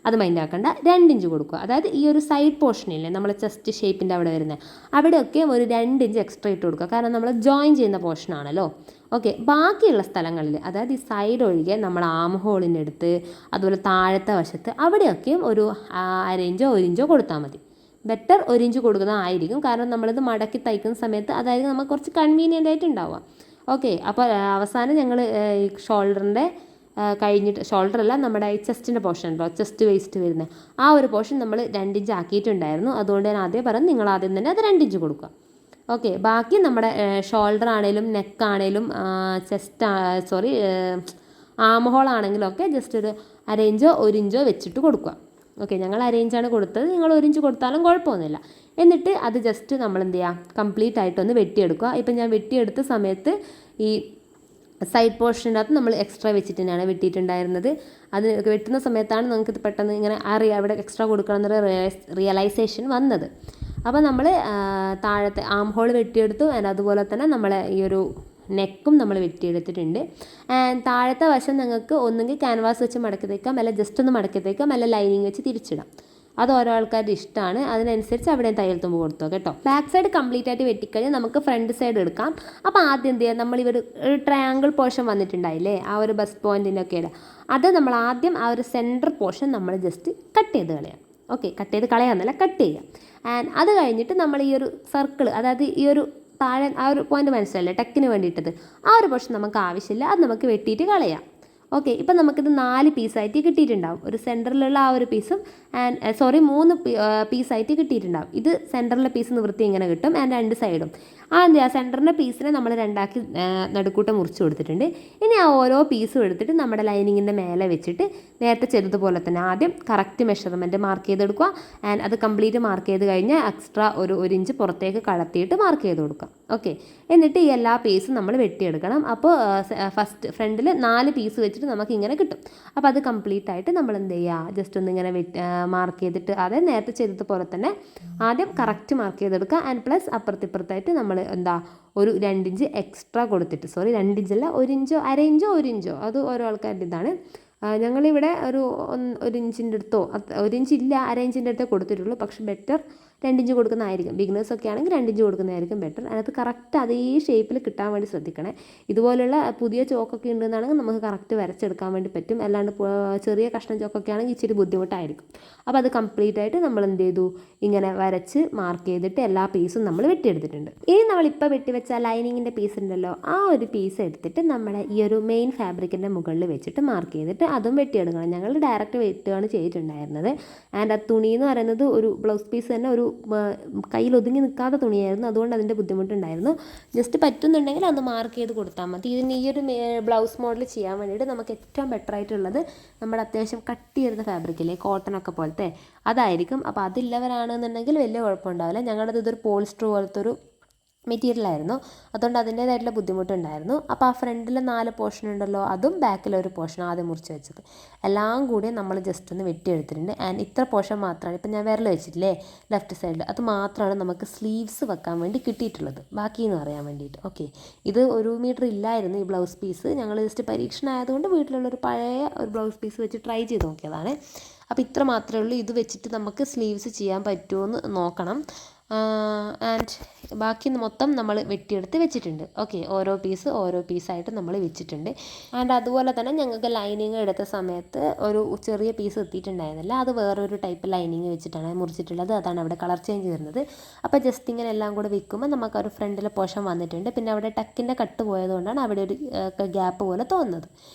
അത് മൈൻഡ് ആക്കണ്ട, 2 ഇഞ്ച് കൊടുക്കുക. അതായത് ഈ ഒരു സൈഡ് പോർഷനില്ലേ, നമ്മൾ ചെസ്റ്റ് ഷേപ്പിൻ്റെ അവിടെ വരുന്നത്, അവിടെയൊക്കെ ഒരു 2 ഇഞ്ച് എക്സ്ട്രാ ഇട്ട് കൊടുക്കുക. കാരണം നമ്മൾ ജോയിൻ ചെയ്യുന്ന പോർഷനാണല്ലോ. ഓക്കെ, ബാക്കിയുള്ള സ്ഥലങ്ങളിൽ, അതായത് ഈ സൈഡ് ഒഴികെ നമ്മൾ ആം ഹോളിൻ്റെ അടുത്ത് അതുപോലെ താഴത്തെ വശത്ത് അവിടെയൊക്കെയും ഒരു 1/2 ഇഞ്ചോ 1 ഇഞ്ചോ കൊടുത്താൽ മതി. ബെറ്റർ 1 ഇഞ്ച് കൊടുക്കുന്നതായിരിക്കും, കാരണം നമ്മളിത് മടക്കി തയ്ക്കുന്ന സമയത്ത് അതായിരിക്കും നമുക്ക് കുറച്ച് കൺവീനിയൻ്റ് ആയിട്ട് ഉണ്ടാവുക. ഓക്കെ, അപ്പോൾ അവസാനം ഞങ്ങൾ ഈ ഷോൾഡറിൻ്റെ കഴിഞ്ഞിട്ട്, ഷോൾഡറല്ല നമ്മുടെ ഈ ചെസ്റ്റിൻ്റെ പോർഷൻ ഉണ്ടോ, ചെസ്റ്റ് വേസ്റ്റ് വരുന്നത് ആ ഒരു പോർഷൻ നമ്മൾ 2 ഇഞ്ച് ആക്കിയിട്ടുണ്ടായിരുന്നു. അതുകൊണ്ട് ഞാൻ ആദ്യം പറഞ്ഞു, നിങ്ങൾ ആദ്യം തന്നെ അത് 2 ഇഞ്ച് കൊടുക്കുക. ഓക്കെ, ബാക്കി നമ്മുടെ ഷോൾഡർ ആണെങ്കിലും നെക്കാണെങ്കിലും ആം ഹോൾ ആണെങ്കിലും ഒക്കെ ജസ്റ്റ് ഒരു 1/2 ഇഞ്ചോ 1 ഇഞ്ചോ വെച്ചിട്ട് കൊടുക്കുക. ഓക്കെ, ഞങ്ങൾ 1/2 ഇഞ്ചാണ് കൊടുത്തത്, നിങ്ങൾ 1 ഇഞ്ച് കൊടുത്താലും കുഴപ്പമൊന്നുമില്ല. എന്നിട്ട് അത് ജസ്റ്റ് നമ്മൾ എന്ത് ചെയ്യുക, കംപ്ലീറ്റ് ആയിട്ടൊന്ന് വെട്ടിയെടുക്കുക. ഇപ്പം ഞാൻ വെട്ടിയെടുത്ത സമയത്ത് ഈ സൈഡ് പോർഷൻ്റെ അകത്ത് നമ്മൾ എക്സ്ട്രാ വെച്ചിട്ട് തന്നെയാണ് വെട്ടിയിട്ടുണ്ടായിരുന്നത്. അത് വെട്ടുന്ന സമയത്താണ് നമുക്കിത് പെട്ടെന്ന് ഇങ്ങനെ അറിയാം അവിടെ എക്സ്ട്രാ കൊടുക്കണം എന്നൊരു റിയലൈസേഷൻ വന്നത്. അപ്പോൾ നമ്മൾ താഴത്തെ ആം ഹോൾ വെട്ടിയെടുത്തു. ആൻഡ് അതുപോലെ തന്നെ നമ്മളെ ഈ ഒരു നെക്കും നമ്മൾ വെട്ടിയെടുത്തിട്ടുണ്ട്. ആൻഡ് താഴത്തെ വശം നിങ്ങൾക്ക് ഒന്നുകിൽ ക്യാൻവാസ് വെച്ച് മടക്കി തേക്കാം, അല്ല ജസ്റ്റ് ഒന്ന് മടക്കി തേക്കാം, അല്ല ലൈനിങ് വെച്ച് തിരിച്ചിടാം. അത് ഓരോ ആൾക്കാരുടെ ഇഷ്ടമാണ്. അതിനനുസരിച്ച് അവിടെ തയ്യൽ തുമ്പ് കൊടുത്തോ കേട്ടോ. ബാക്ക് സൈഡ് കംപ്ലീറ്റ് ആയിട്ട് വെട്ടിക്കഴിഞ്ഞാൽ നമുക്ക് ഫ്രണ്ട് സൈഡ് എടുക്കാം. അപ്പോൾ ആദ്യം എന്ത് ചെയ്യാം, നമ്മൾ ഒരു ട്രയാങ്കിൾ പോർഷൻ വന്നിട്ടുണ്ടായില്ലേ, ആ ഒരു ബസ് പോയിൻറ്റിൻ്റെ ഒക്കെ ഇടാം. അത് നമ്മൾ ആദ്യം ആ ഒരു സെൻറ്റർ പോർഷൻ നമ്മൾ ജസ്റ്റ് കട്ട് ചെയ്ത് കളയാം. ഓക്കെ, കട്ട് ചെയ്ത് കളയാമെന്നല്ല, കട്ട് ചെയ്യാം. ആൻഡ് അത് കഴിഞ്ഞിട്ട് നമ്മൾ ഈ ഒരു സർക്കിൾ, അതായത് ഈ ഒരു താഴെ ആ ഒരു പോയിന്റ് മനസ്സിലല്ലേ ടെക്കിന് വേണ്ടിയിട്ടത്, ആ ഒരു പോർഷൻ നമുക്ക് ആവശ്യമില്ല, അത് നമുക്ക് വെട്ടിയിട്ട് കളയാം. ഓക്കെ, ഇപ്പം നമുക്കിത് 4 പീസായിട്ട് കിട്ടിയിട്ടുണ്ടാവും. ഒരു സെൻറ്ററിലുള്ള ആ ഒരു പീസും ആൻഡ് 3 പീസായിട്ട് കിട്ടിയിട്ടുണ്ടാവും. ഇത് സെൻറ്ററിലെ പീസ് നിവൃത്തി ഇങ്ങനെ കിട്ടും. ആൻഡ് 2 സൈഡും ആ സെൻറ്ററിൻ്റെ പീസിനെ നമ്മൾ 2ആക്കി നടുക്കൂട്ടം മുറിച്ച് കൊടുത്തിട്ടുണ്ട്. ഇനി ആ ഓരോ പീസും എടുത്തിട്ട് നമ്മുടെ ലൈനിങ്ങിൻ്റെ മേലെ വെച്ചിട്ട് നേരത്തെ ചെയ്തതുപോലെ തന്നെ ആദ്യം കറക്റ്റ് മെഷർമെൻറ്റ് മാർക്ക് ചെയ്തെടുക്കുക. ആൻഡ് അത് കംപ്ലീറ്റ് മാർക്ക് ചെയ്ത് കഴിഞ്ഞാൽ എക്സ്ട്രാ ഒരു ഇഞ്ച് പുറത്തേക്ക് കടത്തിയിട്ട് മാർക്ക് ചെയ്ത് കൊടുക്കാം. ഓക്കെ, എന്നിട്ട് ഈ എല്ലാ പീസും നമ്മൾ വെട്ടിയെടുക്കണം. അപ്പോൾ ഫ്രണ്ടിൽ 4 പീസ് വെച്ചിട്ട് നമുക്ക് ഇങ്ങനെ കിട്ടും. അപ്പോൾ അത് കംപ്ലീറ്റ് ആയിട്ട് നമ്മൾ എന്ത് ചെയ്യുക, ജസ്റ്റ് ഒന്ന് ഇങ്ങനെ മാർക്ക് ചെയ്തിട്ട് അതേ നേരത്തെ ചെയ്തതുപോലെ തന്നെ ആദ്യം കറക്റ്റ് മാർക്ക് ചെയ്തെടുക്കുക. ആൻഡ് പ്ലസ് അപ്പുറത്തിപ്പുറത്തായിട്ട് നമ്മൾ എന്താ ഒരു 2 ഇഞ്ച് എക്സ്ട്രാ കൊടുത്തിട്ട്, 2 ഇഞ്ചല്ല, 1 ഇഞ്ചോ 1/2 ഇഞ്ചോ 1 ഇഞ്ചോ, അത് ഓരോ ആൾക്കാരുടെ ഇതാണ്. ഞങ്ങളിവിടെ ഒരു 1 ഇഞ്ചിൻ്റെ അടുത്തോ 1 ഇഞ്ചില്ല 1/2 ഇഞ്ചിൻ്റെ അടുത്തേ കൊടുത്തിട്ടുള്ളൂ. പക്ഷെ ബെറ്റർ 2 ഇഞ്ച് കൊടുക്കുന്നതായിരിക്കും. ബിഗിനേഴ്സൊക്കെ ആണെങ്കിൽ 2 ഇഞ്ച് കൊടുക്കുന്നതായിരിക്കും ബെറ്റർ. അതിനകത്ത് കറക്റ്റ് അതേ ഷേപ്പിൽ കിട്ടാൻ വേണ്ടി ശ്രദ്ധിക്കണേ. ഇതുപോലുള്ള പുതിയ ചോക്കൊക്കെ ഉണ്ടെന്നാണെങ്കിൽ നമുക്ക് കറക്റ്റ് വരച്ചെടുക്കാൻ വേണ്ടി പറ്റും. അല്ലാണ്ട് ചെറിയ കഷ്ണം ചോക്കൊക്കെ ആണെങ്കിൽ ഇച്ചിരി ബുദ്ധിമുട്ടായിരിക്കും. അപ്പോൾ അത് കംപ്ലീറ്റ് ആയിട്ട് നമ്മൾ എന്ത് ചെയ്തു, ഇങ്ങനെ വരച്ച് മാർക്ക് ചെയ്തിട്ട് എല്ലാ പീസും നമ്മൾ വെട്ടിയെടുത്തിട്ടുണ്ട്. ഇനി നമ്മളിപ്പോൾ വെട്ടിവെച്ച ലൈനിങ്ങിൻ്റെ പീസ് ഉണ്ടല്ലോ, ആ ഒരു പീസ് എടുത്തിട്ട് നമ്മുടെ ഈ ഒരു മെയിൻ ഫാബ്രിക്കിൻ്റെ മുകളിൽ വെച്ചിട്ട് മാർക്ക് ചെയ്തിട്ട് അതും വെട്ടിയെടുക്കണം. ഞങ്ങൾ ഡയറക്റ്റ് വെട്ടുകയാണ് ചെയ്തിട്ടുണ്ടായിരുന്നത്. ആൻഡ് ആ തുണി എന്ന് പറയുന്നത് ഒരു ബ്ലൗസ് പീസ് തന്നെ ഒരു കയ്യിൽ ഒതുങ്ങി നിൽക്കാത്ത തുണിയായിരുന്നു. അതുകൊണ്ട് അതിൻ്റെ ബുദ്ധിമുട്ടുണ്ടായിരുന്നു. ജസ്റ്റ് പറ്റുന്നുണ്ടെങ്കിൽ അത് മാർക്ക് ചെയ്ത് കൊടുത്താൽ മതി. ഇതിന് ഈ ഒരു ബ്ലൗസ് മോഡൽ ചെയ്യാൻ വേണ്ടിയിട്ട് നമുക്ക് ഏറ്റവും ബെറ്റർ ആയിട്ടുള്ളത് നമ്മുടെ അത്യാവശ്യം കട്ടി വരുന്ന ഫാബ്രിക്കില്ലേ, കോട്ടനൊക്കെ പോലത്തെ, അതായിരിക്കും. അപ്പോൾ അതില്ലവരാണെന്നുണ്ടെങ്കിൽ വലിയ കുഴപ്പമുണ്ടാവില്ല. ഞങ്ങളുടെ ഇതൊരു പോളിസ്റ്റർ പോലത്തെ ഒരു മെറ്റീരിയലായിരുന്നു. അതുകൊണ്ട് അതിൻ്റേതായിട്ടുള്ള ബുദ്ധിമുട്ടുണ്ടായിരുന്നു. അപ്പോൾ ആ ഫ്രണ്ടിൽ 4 പോർഷൻ ഉണ്ടല്ലോ, അതും ബാക്കിലൊരു പോർഷൻ ആദ്യം മുറിച്ച് വെച്ചത് എല്ലാം കൂടി നമ്മൾ ജസ്റ്റ് ഒന്ന് വെട്ടിയെടുത്തിട്ടുണ്ട്. ആൻഡ് ഇത്ര പോർഷൻ മാത്രമാണ് ഇപ്പം ഞാൻ വിരൽ വെച്ചിട്ടില്ലേ ലെഫ്റ്റ് സൈഡിൽ, അത് മാത്രമാണ് നമുക്ക് സ്ലീവ്സ് വെക്കാൻ വേണ്ടി കിട്ടിയിട്ടുള്ളത്, ബാക്കിയെന്ന് പറയാൻ വേണ്ടിയിട്ട്. ഓക്കെ, ഇത് 1 മീറ്റർ ഇല്ലായിരുന്നു ഈ ബ്ലൗസ് പീസ്. ഞങ്ങൾ ജസ്റ്റ് പരീക്ഷണം ആയതുകൊണ്ട് വീട്ടിലുള്ളൊരു പഴയ ഒരു ബ്ലൗസ് പീസ് വെച്ച് ട്രൈ ചെയ്ത് നോക്കിയതാണ്. അപ്പോൾ ഇത്ര മാത്രമേ ഉള്ളൂ. ഇത് വെച്ചിട്ട് നമുക്ക് സ്ലീവ്സ് ചെയ്യാൻ പറ്റുമോ എന്ന് നോക്കണം. ആൻഡ് ബാക്കി മൊത്തം നമ്മൾ വെട്ടിയെടുത്ത് വെച്ചിട്ടുണ്ട്. ഓക്കെ, ഓരോ പീസായിട്ട് നമ്മൾ വെച്ചിട്ടുണ്ട്. ആൻഡ് അതുപോലെ തന്നെ ഞങ്ങൾക്ക് ലൈനിങ് എടുത്ത സമയത്ത് ഒരു ചെറിയ പീസ് എത്തിയിട്ടുണ്ടായിരുന്നില്ല. അത് വേറൊരു ടൈപ്പ് ലൈനിങ് വെച്ചിട്ടാണ് മുറിച്ചിട്ടുള്ളത്. അതാണ് അവിടെ കളർ ചേഞ്ച് വരുന്നത്. അപ്പോൾ ജസ്റ്റ് ഇങ്ങനെ എല്ലാം കൂടെ വെക്കുമ്പോൾ നമുക്ക് ഒരു ഫ്രണ്ടിലെ പോർഷൻ വന്നിട്ടുണ്ട്. പിന്നെ അവിടെ ടക്കിൻ്റെ കട്ട് പോയതുകൊണ്ടാണ് അവിടെ ഒരു ഗ്യാപ്പ് പോലെ തോന്നുന്നത്.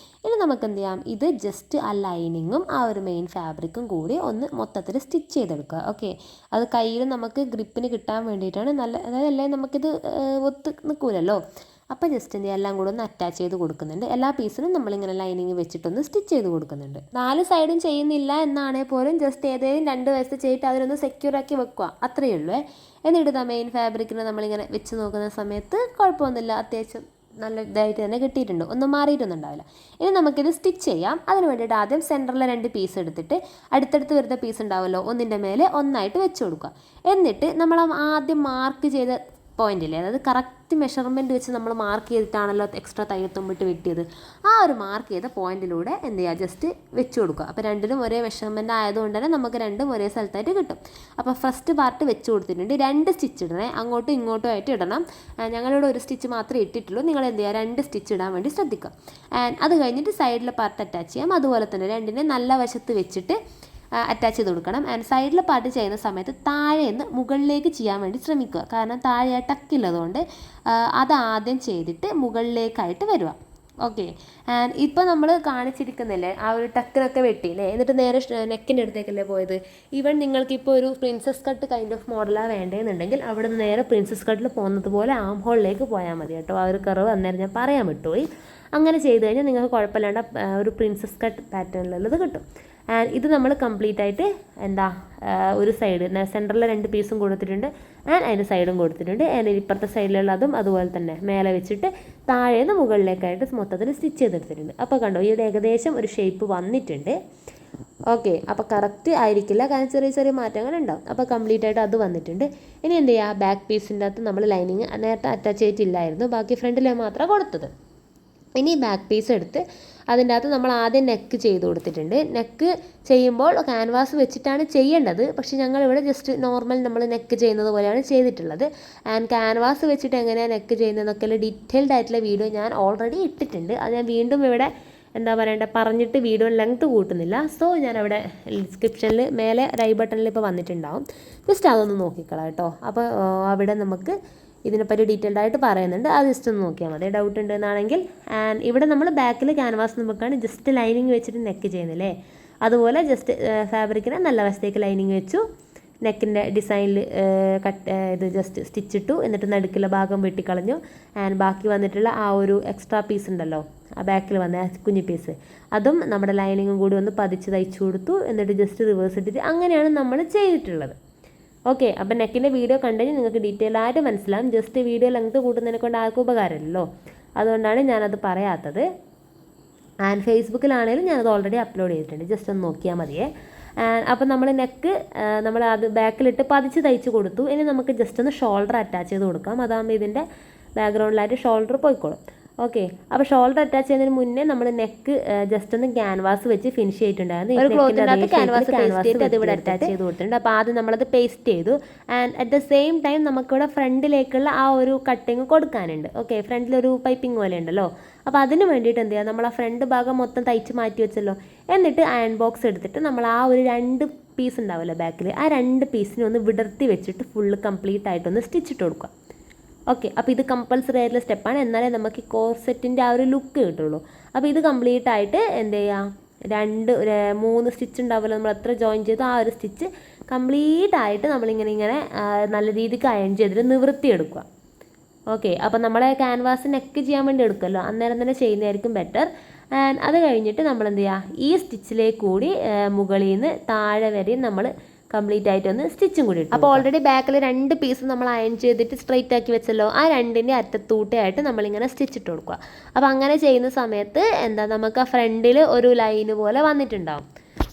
ഇനി നമുക്ക് എന്ത് ചെയ്യാം, ഇത് ജസ്റ്റ് ആ ലൈനിങ്ങും ആ ഒരു മെയിൻ ഫാബ്രിക്കും കൂടി ഒന്ന് മൊത്തത്തിൽ സ്റ്റിച്ച് ചെയ്തെടുക്കുക. ഓക്കെ, അത് കയ്യിൽ നമുക്ക് ഗ്രിപ്പിന് കിട്ടാൻ വേണ്ടിയിട്ടാണ്. അതായത് അല്ലേ നമുക്കിത് ഒത്ത് നിൽക്കൂലല്ലോ. അപ്പോൾ ജസ്റ്റ് എന്ത് ചെയ്യുക, എല്ലാം കൂടെ ഒന്ന് അറ്റാച്ച് ചെയ്ത് കൊടുക്കുന്നുണ്ട്. എല്ലാ പീസിനും നമ്മളിങ്ങനെ ലൈനിങ് വെച്ചിട്ടൊന്ന് സ്റ്റിച്ച് ചെയ്ത് കൊടുക്കുന്നുണ്ട്. 4 സൈഡും ചെയ്യുന്നില്ല എന്നാണെങ്കിൽ പോലും ജസ്റ്റ് ഏതെങ്കിലും 2 വശത്ത് ചെയ്തിട്ട് അതിനൊന്ന് സെക്യൂറാക്കി വെക്കുക, അത്രയേ ഉള്ളൂ. എന്നിട്ട് മെയിൻ ഫാബ്രിക്കിന് നമ്മളിങ്ങനെ വെച്ച് നോക്കുന്ന സമയത്ത് കുഴപ്പമൊന്നുമില്ല, അത്യാവശ്യം നല്ല ഇതായിട്ട് തന്നെ കിട്ടിയിട്ടുണ്ട്, ഒന്നും മാറിയിട്ടൊന്നും ഉണ്ടാവില്ല. ഇനി നമുക്കിത് സ്റ്റിച്ച് ചെയ്യാം. അതിന് വേണ്ടിയിട്ട് ആദ്യം സെൻറ്ററിലെ 2 പീസ് എടുത്തിട്ട് അടുത്തടുത്ത് വരുന്ന പീസ് ഉണ്ടാവുമല്ലോ, ഒന്നിൻ്റെ മേലെ ഒന്നായിട്ട് വെച്ച് കൊടുക്കുക. എന്നിട്ട് നമ്മൾ ആദ്യം മാർക്ക് ചെയ്ത പോയിന്റില്ലേ, അതായത് കറക്റ്റ് മെഷർമെൻറ്റ് വെച്ച് നമ്മൾ മാർക്ക് ചെയ്തിട്ടാണല്ലോ എക്സ്ട്രാ തയ്യൽ തുമ്പിട്ട് വെട്ടിയത്, ആ ഒരു മാർക്ക് ചെയ്ത പോയിന്റിലൂടെ എന്ത് ചെയ്യുക, ജസ്റ്റ് വെച്ച് കൊടുക്കുക. അപ്പോൾ രണ്ടിനും ഒരേ മെഷർമെൻറ്റ് ആയതുകൊണ്ട് തന്നെ നമുക്ക് രണ്ടും ഒരേ സ്ഥലത്തായിട്ട് കിട്ടും. അപ്പോൾ ഫസ്റ്റ് പാർട്ട് വെച്ച് കൊടുത്തിട്ടുണ്ട്. 2 സ്റ്റിച്ച് ഇടണേ, അങ്ങോട്ടും ഇങ്ങോട്ടും ആയിട്ട് ഇടണം. ഞങ്ങളിവിടെ 1 സ്റ്റിച്ച് മാത്രമേ ഇട്ടിട്ടുള്ളൂ. നിങ്ങൾ എന്ത് ചെയ്യുക, 2 സ്റ്റിച്ച് ഇടാൻ വേണ്ടി ശ്രദ്ധിക്കുക. ആൻഡ് അത് കഴിഞ്ഞിട്ട് സൈഡിലെ പാർട്ട് അറ്റാച്ച് ചെയ്യാം. അതുപോലെ തന്നെ രണ്ടിനെ നല്ല വശത്ത് വെച്ചിട്ട് അറ്റാച്ച് ചെയ്ത് കൊടുക്കണം. ആൻഡ് സൈഡിലെ പാർട്ട് ചെയ്യുന്ന സമയത്ത് താഴേന്ന് മുകളിലേക്ക് ചെയ്യാൻ വേണ്ടി ശ്രമിക്കുക. കാരണം താഴെ ടക്കില്ലതുകൊണ്ട് അത് ആദ്യം ചെയ്തിട്ട് മുകളിലേക്കായിട്ട് വരിക. ഓക്കെ, ആൻഡ് ഇപ്പോൾ നമ്മൾ കാണിച്ചിരിക്കുന്നില്ലേ ആ ഒരു ടക്കിനൊക്കെ വെട്ടിയില്ലേ, എന്നിട്ട് നേരെ നെക്കിൻ്റെ അടുത്തേക്കല്ലേ പോയത്. ഈവൻ നിങ്ങൾക്കിപ്പോൾ ഒരു പ്രിൻസസ് കട്ട് കൈൻഡ് ഓഫ് മോഡലാണ് വേണ്ടതെന്നുണ്ടെങ്കിൽ അവിടെ നിന്ന് നേരെ പ്രിൻസസ് കട്ടിൽ പോകുന്നത് പോലെ ആം ഹോളിലേക്ക് പോയാൽ മതി കേട്ടോ. ആ ഒരു കർവ് അന്നേരം ഞാൻ പറയാൻ വിട്ടുപോയി. അങ്ങനെ ചെയ്ത് കഴിഞ്ഞാൽ നിങ്ങൾക്ക് കുഴപ്പമില്ലാണ്ട് ഒരു പ്രിൻസസ് കട്ട് പാറ്റേണിലുള്ളത് കിട്ടും. ആൻഡ് ഇത് നമ്മൾ കംപ്ലീറ്റ് ആയിട്ട് എന്താ ഒരു സൈഡ് സെൻറ്ററിൽ 2 പീസും കൊടുത്തിട്ടുണ്ട് ആൻഡ് അതിൻ്റെ സൈഡും കൊടുത്തിട്ടുണ്ട്. ആൻഡ് ഇപ്പുറത്തെ സൈഡിലുള്ളതും അതുപോലെ തന്നെ മേലെ വെച്ചിട്ട് താഴേന്ന് മുകളിലേക്കായിട്ട് മൊത്തത്തിൽ സ്റ്റിച്ച് ചെയ്തെടുത്തിട്ടുണ്ട്. അപ്പോൾ കണ്ടോ ഈ ഏകദേശം ഒരു ഷേപ്പ് വന്നിട്ടുണ്ട്. ഓക്കെ, അപ്പോൾ കറക്റ്റ് ആയിരിക്കില്ല, കാരണം ചെറിയ ചെറിയ മാറ്റങ്ങൾ ഉണ്ടാവും. അപ്പോൾ കംപ്ലീറ്റ് ആയിട്ട് അത് വന്നിട്ടുണ്ട്. ഇനി എന്ത് ചെയ്യുക, ബാക്ക് പീസിൻ്റെ അകത്ത് നമ്മൾ ലൈനിങ് നേരത്തെ അറ്റാച്ച് ചെയ്തിട്ടില്ലായിരുന്നു, ബാക്കി ഫ്രണ്ടിൽ മാത്രമേ കൊടുത്തത്. ഇനി ബാക്ക് പീസ് എടുത്ത് അതിൻ്റെ അകത്ത് നമ്മൾ ആദ്യം നെക്ക് ചെയ്ത് കൊടുത്തിട്ടുണ്ട്. നെക്ക് ചെയ്യുമ്പോൾ ക്യാൻവാസ് വെച്ചിട്ടാണ് ചെയ്യേണ്ടത്, പക്ഷേ ഞങ്ങളിവിടെ ജസ്റ്റ് നോർമൽ നമ്മൾ നെക്ക് ചെയ്യുന്നത് പോലെയാണ് ചെയ്തിട്ടുള്ളത്. ആൻഡ് ക്യാൻവാസ് വെച്ചിട്ട് എങ്ങനെയാണ് നെക്ക് ചെയ്യുന്നതെന്നൊക്കെയുള്ള ഡീറ്റെയിൽഡ് ആയിട്ടുള്ള വീഡിയോ ഞാൻ ഓൾറെഡി ഇട്ടിട്ടുണ്ട്. അത് ഞാൻ വീണ്ടും ഇവിടെ എന്താ പറയേണ്ടത് പറഞ്ഞിട്ട് വീഡിയോ ലെങ്ത് കൂട്ടുന്നില്ല. സോ ഞാനവിടെ ഡിസ്ക്രിപ്ഷനിൽ മേലെ ഐ ബട്ടണിൽ ഇപ്പോൾ വന്നിട്ടുണ്ടാവും, ജസ്റ്റ് അതൊന്ന് നോക്കിക്കളാം കേട്ടോ. അപ്പോൾ അവിടെ നമുക്ക് ഇതിനെപ്പറ്റി ഡീറ്റെയിൽഡ് ആയിട്ട് പറയുന്നുണ്ട്, അത് ജസ്റ്റ് ഒന്ന് നോക്കിയാൽ മതി ഡൗട്ട് ഉണ്ടെന്നാണെങ്കിൽ. ആൻഡ് ഇവിടെ നമ്മൾ ബാക്കിൽ ക്യാൻവാസ് നമുക്കാണ് ജസ്റ്റ് ലൈനിങ് വെച്ചിട്ട് നെക്ക് ചെയ്യുന്നില്ലേ, അതുപോലെ ജസ്റ്റ് ഫാബ്രിക്കിനെ നല്ല വശത്തേക്ക് ലൈനിങ് വെച്ചു, നെക്കിൻ്റെ ഡിസൈനിൽ ഇത് ജസ്റ്റ് സ്റ്റിച്ചിട്ടു, എന്നിട്ട് നടുക്കുള്ള ഭാഗം വെട്ടിക്കളഞ്ഞു. ആൻഡ് ബാക്കി വന്നിട്ടുള്ള ആ ഒരു എക്സ്ട്രാ പീസ് ഉണ്ടല്ലോ, ആ ബാക്കിൽ വന്ന കുഞ്ഞു പീസ്, അതും നമ്മുടെ ലൈനിങ്ങും കൂടി ഒന്ന് പതിച്ച് തയ്ച്ചു കൊടുത്തു, എന്നിട്ട് ജസ്റ്റ് റിവേഴ്സ് ഇട്ടിട്ട് അങ്ങനെയാണ് നമ്മൾ ചെയ്തിട്ടുള്ളത്. ഓക്കെ, അപ്പം നെക്കിൻ്റെ വീഡിയോ കണ്ടുകഴിഞ്ഞാൽ നിങ്ങൾക്ക് ഡീറ്റെയിൽ ആയിട്ട് മനസ്സിലാവും. ജസ്റ്റ് വീഡിയോ ലെങ്ത് കൂട്ടുന്നതിനെ കൊണ്ട് ആർക്കും ഉപകാരമില്ലല്ലോ, അതുകൊണ്ടാണ് ഞാനത് പറയാത്തത്. ആൻഡ് ഫേസ്ബുക്കിലാണെങ്കിലും ഞാനത് ഓൾറെഡി അപ്ലോഡ് ചെയ്തിട്ടുണ്ട്, ജസ്റ്റ് ഒന്ന് നോക്കിയാൽ മതിയേ. അപ്പം നമ്മൾ നെക്ക് നമ്മൾ അത് ബാക്കിലിട്ട് പതിച്ച് തയ്ച്ച് കൊടുത്തു. ഇനി നമുക്ക് ജസ്റ്റ് ഒന്ന് ഷോൾഡർ അറ്റാച്ച് ചെയ്ത് കൊടുക്കാം, അതാകുമ്പോൾ ഇതിൻ്റെ ബാക്ക്ഗ്രൗണ്ടിലായിട്ട് ഷോൾഡർ പോയിക്കോളും. ഓക്കെ, അപ്പോൾ ഷോൾഡർ അറ്റാച്ച് ചെയ്യുന്നതിന് മുന്നേ നമ്മൾ നെക്ക് ജസ്റ്റ് ഒന്ന് ക്യാൻവാസ് വെച്ച് ഫിനിഷ് ചെയ്തിട്ടുണ്ടായിരുന്നു. ഒരു ക്ലോത്തിനകത്ത് ക്യാൻവാസ് അത് ഇവിടെ അറ്റാച്ച് ചെയ്ത് കൊടുത്തിട്ടുണ്ട്. അപ്പോൾ ആദ്യം നമ്മളത് പേസ്റ്റ് ചെയ്തു. And at the same time നമുക്കിവിടെ ഫ്രണ്ടിലേക്കുള്ള ആ ഒരു കട്ടിങ് കൊടുക്കാനുണ്ട്. ഓക്കെ, ഫ്രണ്ടിലൊരു പൈപ്പിംഗ് പോലെ ഉണ്ടല്ലോ, അപ്പോൾ അതിന് വേണ്ടിയിട്ട് എന്ത് ചെയ്യുക, നമ്മൾ ആ ഫ്രണ്ട് ഭാഗം മൊത്തം തയ്ച്ച് മാറ്റി വെച്ചല്ലോ, എന്നിട്ട് അയൺ ബോക്സ് എടുത്തിട്ട് നമ്മൾ ആ ഒരു 2 പീസ് ഉണ്ടാവില്ല ബാക്കിൽ, ആ 2 പീസിനെ ഒന്ന് വിടർത്തി വെച്ചിട്ട് ഫുള്ള് കംപ്ലീറ്റ് ആയിട്ടൊന്ന് സ്റ്റിച്ചിട്ട് കൊടുക്കുക. ഓക്കെ, അപ്പോൾ ഇത് കമ്പൽസറി ആയിട്ടുള്ള സ്റ്റെപ്പാണ്, എന്നാലേ നമുക്ക് ഈ കോർസെറ്റിൻ്റെ ആ ഒരു ലുക്ക് കിട്ടുള്ളൂ. അപ്പോൾ ഇത് കംപ്ലീറ്റ് ആയിട്ട് എന്ത് ചെയ്യുക, 3 സ്റ്റിച്ച് ഉണ്ടാവുമല്ലോ, നമ്മൾ എത്ര ജോയിൻ ചെയ്തു ആ ഒരു സ്റ്റിച്ച് കംപ്ലീറ്റ് ആയിട്ട് നമ്മളിങ്ങനെ നല്ല രീതിക്ക് അയൺ ചെയ്തിട്ട് നിവൃത്തിയെടുക്കുക. ഓക്കെ, അപ്പോൾ നമ്മളെ ക്യാൻവാസ് നെക്ക് ചെയ്യാൻ വേണ്ടി എടുക്കുമല്ലോ, അന്നേരം തന്നെ ചെയ്യുന്നതായിരിക്കും ബെറ്റർ. ആൻഡ് അത് കഴിഞ്ഞിട്ട് നമ്മൾ എന്ത് ചെയ്യുക, ഈ സ്റ്റിച്ചിലേക്ക് കൂടി മുകളിൽ നിന്ന് താഴെ വരെയും നമ്മൾ കംപ്ലീറ്റ് ആയിട്ടൊന്ന് സ്റ്റിച്ചും കൂടി ഇട്ടു. അപ്പോൾ ഓൾറെഡി ബാക്കിൽ 2 പീസ് നമ്മൾ അയൺ ചെയ്തിട്ട് സ്ട്രൈറ്റ് ആക്കി വെച്ചല്ലോ, ആ 2ൻ്റെ അറ്റത്തൂട്ടയായിട്ട് നമ്മളിങ്ങനെ സ്റ്റിച്ചിട്ട് കൊടുക്കുക. അപ്പോൾ അങ്ങനെ ചെയ്യുന്ന സമയത്ത് നമുക്ക് ആ ഫ്രണ്ടിൽ ഒരു ലൈന് പോലെ വന്നിട്ടുണ്ടാവും.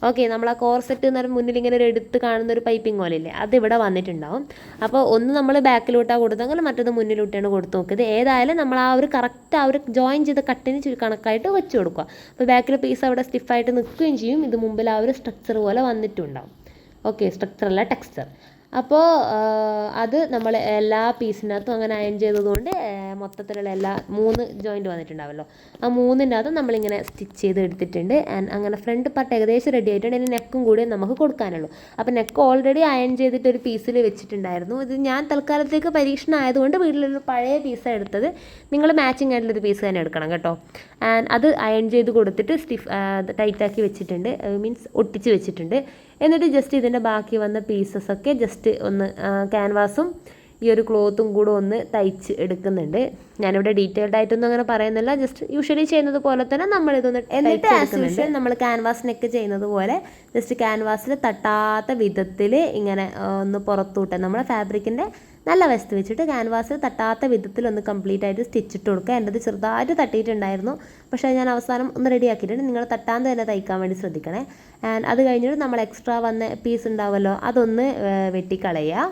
ഓക്കെ, നമ്മൾ ആ കോർസെറ്റ് എന്ന് പറഞ്ഞാൽ മുന്നിൽ ഇങ്ങനെ ഒരു എടുത്ത് കാണുന്ന ഒരു പൈപ്പിംഗ് പോലെ ഇല്ലേ, അതിവിടെ വന്നിട്ടുണ്ടാവും. അപ്പോൾ ഒന്ന് നമ്മൾ ബാക്കിലോട്ടാണ് കൊടുത്തെങ്കിൽ മറ്റത് മുന്നിലോട്ടാണ് കൊടുത്ത് നോക്കിയത്. ഏതായാലും നമ്മൾ ആ ഒരു കറക്റ്റ് ആ ഒരു ജോയിൻ ചെയ്ത കട്ടിന് കണക്കായിട്ട് വെച്ച് കൊടുക്കുക. അപ്പോൾ ബാക്കിൽ പീസ് അവിടെ സ്റ്റിഫായിട്ട് നിൽക്കുകയും ചെയ്യും, ഇത് മുമ്പിൽ ആ ഒരു സ്ട്രക്ചർ പോലെ വന്നിട്ടുണ്ടാവും. ഓക്കെ, സ്ട്രക്ചറല്ല ടെക്സ്ചർ. അപ്പോൾ അത് നമ്മൾ എല്ലാ പീസിനകത്തും അങ്ങനെ അയൺ ചെയ്തതുകൊണ്ട് മൊത്തത്തിലുള്ള എല്ലാ 3 ജോയിൻറ്റ് വന്നിട്ടുണ്ടാവല്ലോ, ആ 3ൻ്റെ നമ്മളിങ്ങനെ സ്റ്റിച്ച് ചെയ്ത് എടുത്തിട്ടുണ്ട്. ആൻഡ് അങ്ങനെ ഫ്രണ്ട് പാർട്ട് ഏകദേശം റെഡി ആയിട്ടുണ്ട്. ഇനി നെക്കും കൂടി നമുക്ക് കൊടുക്കാനുള്ളൂ. അപ്പോൾ നെക്ക് ഓൾറെഡി അയൺ ചെയ്തിട്ട് ഒരു പീസിൽ വെച്ചിട്ടുണ്ടായിരുന്നു. ഇത് ഞാൻ തൽക്കാലത്തേക്ക് പരീക്ഷണം ആയതുകൊണ്ട് വീട്ടിലൊരു പഴയ പീസാണ് എടുത്തത്. നിങ്ങൾ മാച്ചിങ് ആയിട്ടുള്ളൊരു പീസ് തന്നെ എടുക്കണം കേട്ടോ. ആൻഡ് അത് അയൺ ചെയ്ത് കൊടുത്തിട്ട് ടൈറ്റാക്കി വെച്ചിട്ടുണ്ട്, മീൻസ് ഒട്ടിച്ച് വെച്ചിട്ടുണ്ട്. എന്നിട്ട് ജസ്റ്റ് ഇതിൻ്റെ ബാക്കി വന്ന പീസസൊക്കെ ജസ്റ്റ് ഒന്ന് ക്യാൻവാസും ഈ ഒരു ക്ലോത്തും കൂടെ ഒന്ന് തയ്ച്ച് എടുക്കുന്നുണ്ട്. ഞാനിവിടെ ഡീറ്റെയിൽഡ് ആയിട്ടൊന്നും അങ്ങനെ പറയുന്നില്ല, ജസ്റ്റ് യൂഷ്വലി ചെയ്യുന്നത് പോലെ തന്നെ നമ്മളിതൊന്ന് എന്നിട്ട് ആസ് യൂഷ്വൽ നമ്മൾ ക്യാൻവാസിനൊക്കെ ചെയ്യുന്നത് പോലെ ജസ്റ്റ് ക്യാൻവാസിൽ തട്ടാത്ത വിധത്തിൽ ഇങ്ങനെ ഒന്ന് പുറത്തൂട്ടെ നമ്മുടെ ഫാബ്രിക്കിൻ്റെ നല്ല വശത്ത് വെച്ചിട്ട് ക്യാൻവാസിൽ തട്ടാത്ത വിധത്തിൽ ഒന്ന് കംപ്ലീറ്റ് ആയിട്ട് സ്റ്റിച്ചിട്ട് കൊടുക്കുക. എൻ്റെത് ചെറുതായിട്ട് തട്ടിയിട്ടുണ്ടായിരുന്നു, പക്ഷേ ഞാൻ അവസാനം ഒന്ന് റെഡി ആക്കിയിട്ടുണ്ട്. നിങ്ങൾ തട്ടാതെ തന്നെ തയ്ക്കാൻ വേണ്ടി ശ്രദ്ധിക്കണേ. ആൻഡ് അത് കഴിഞ്ഞിട്ട് നമ്മൾ എക്സ്ട്രാ വന്ന പീസ് ഉണ്ടാവുമല്ലോ, അതൊന്ന് വെട്ടിക്കളയുക.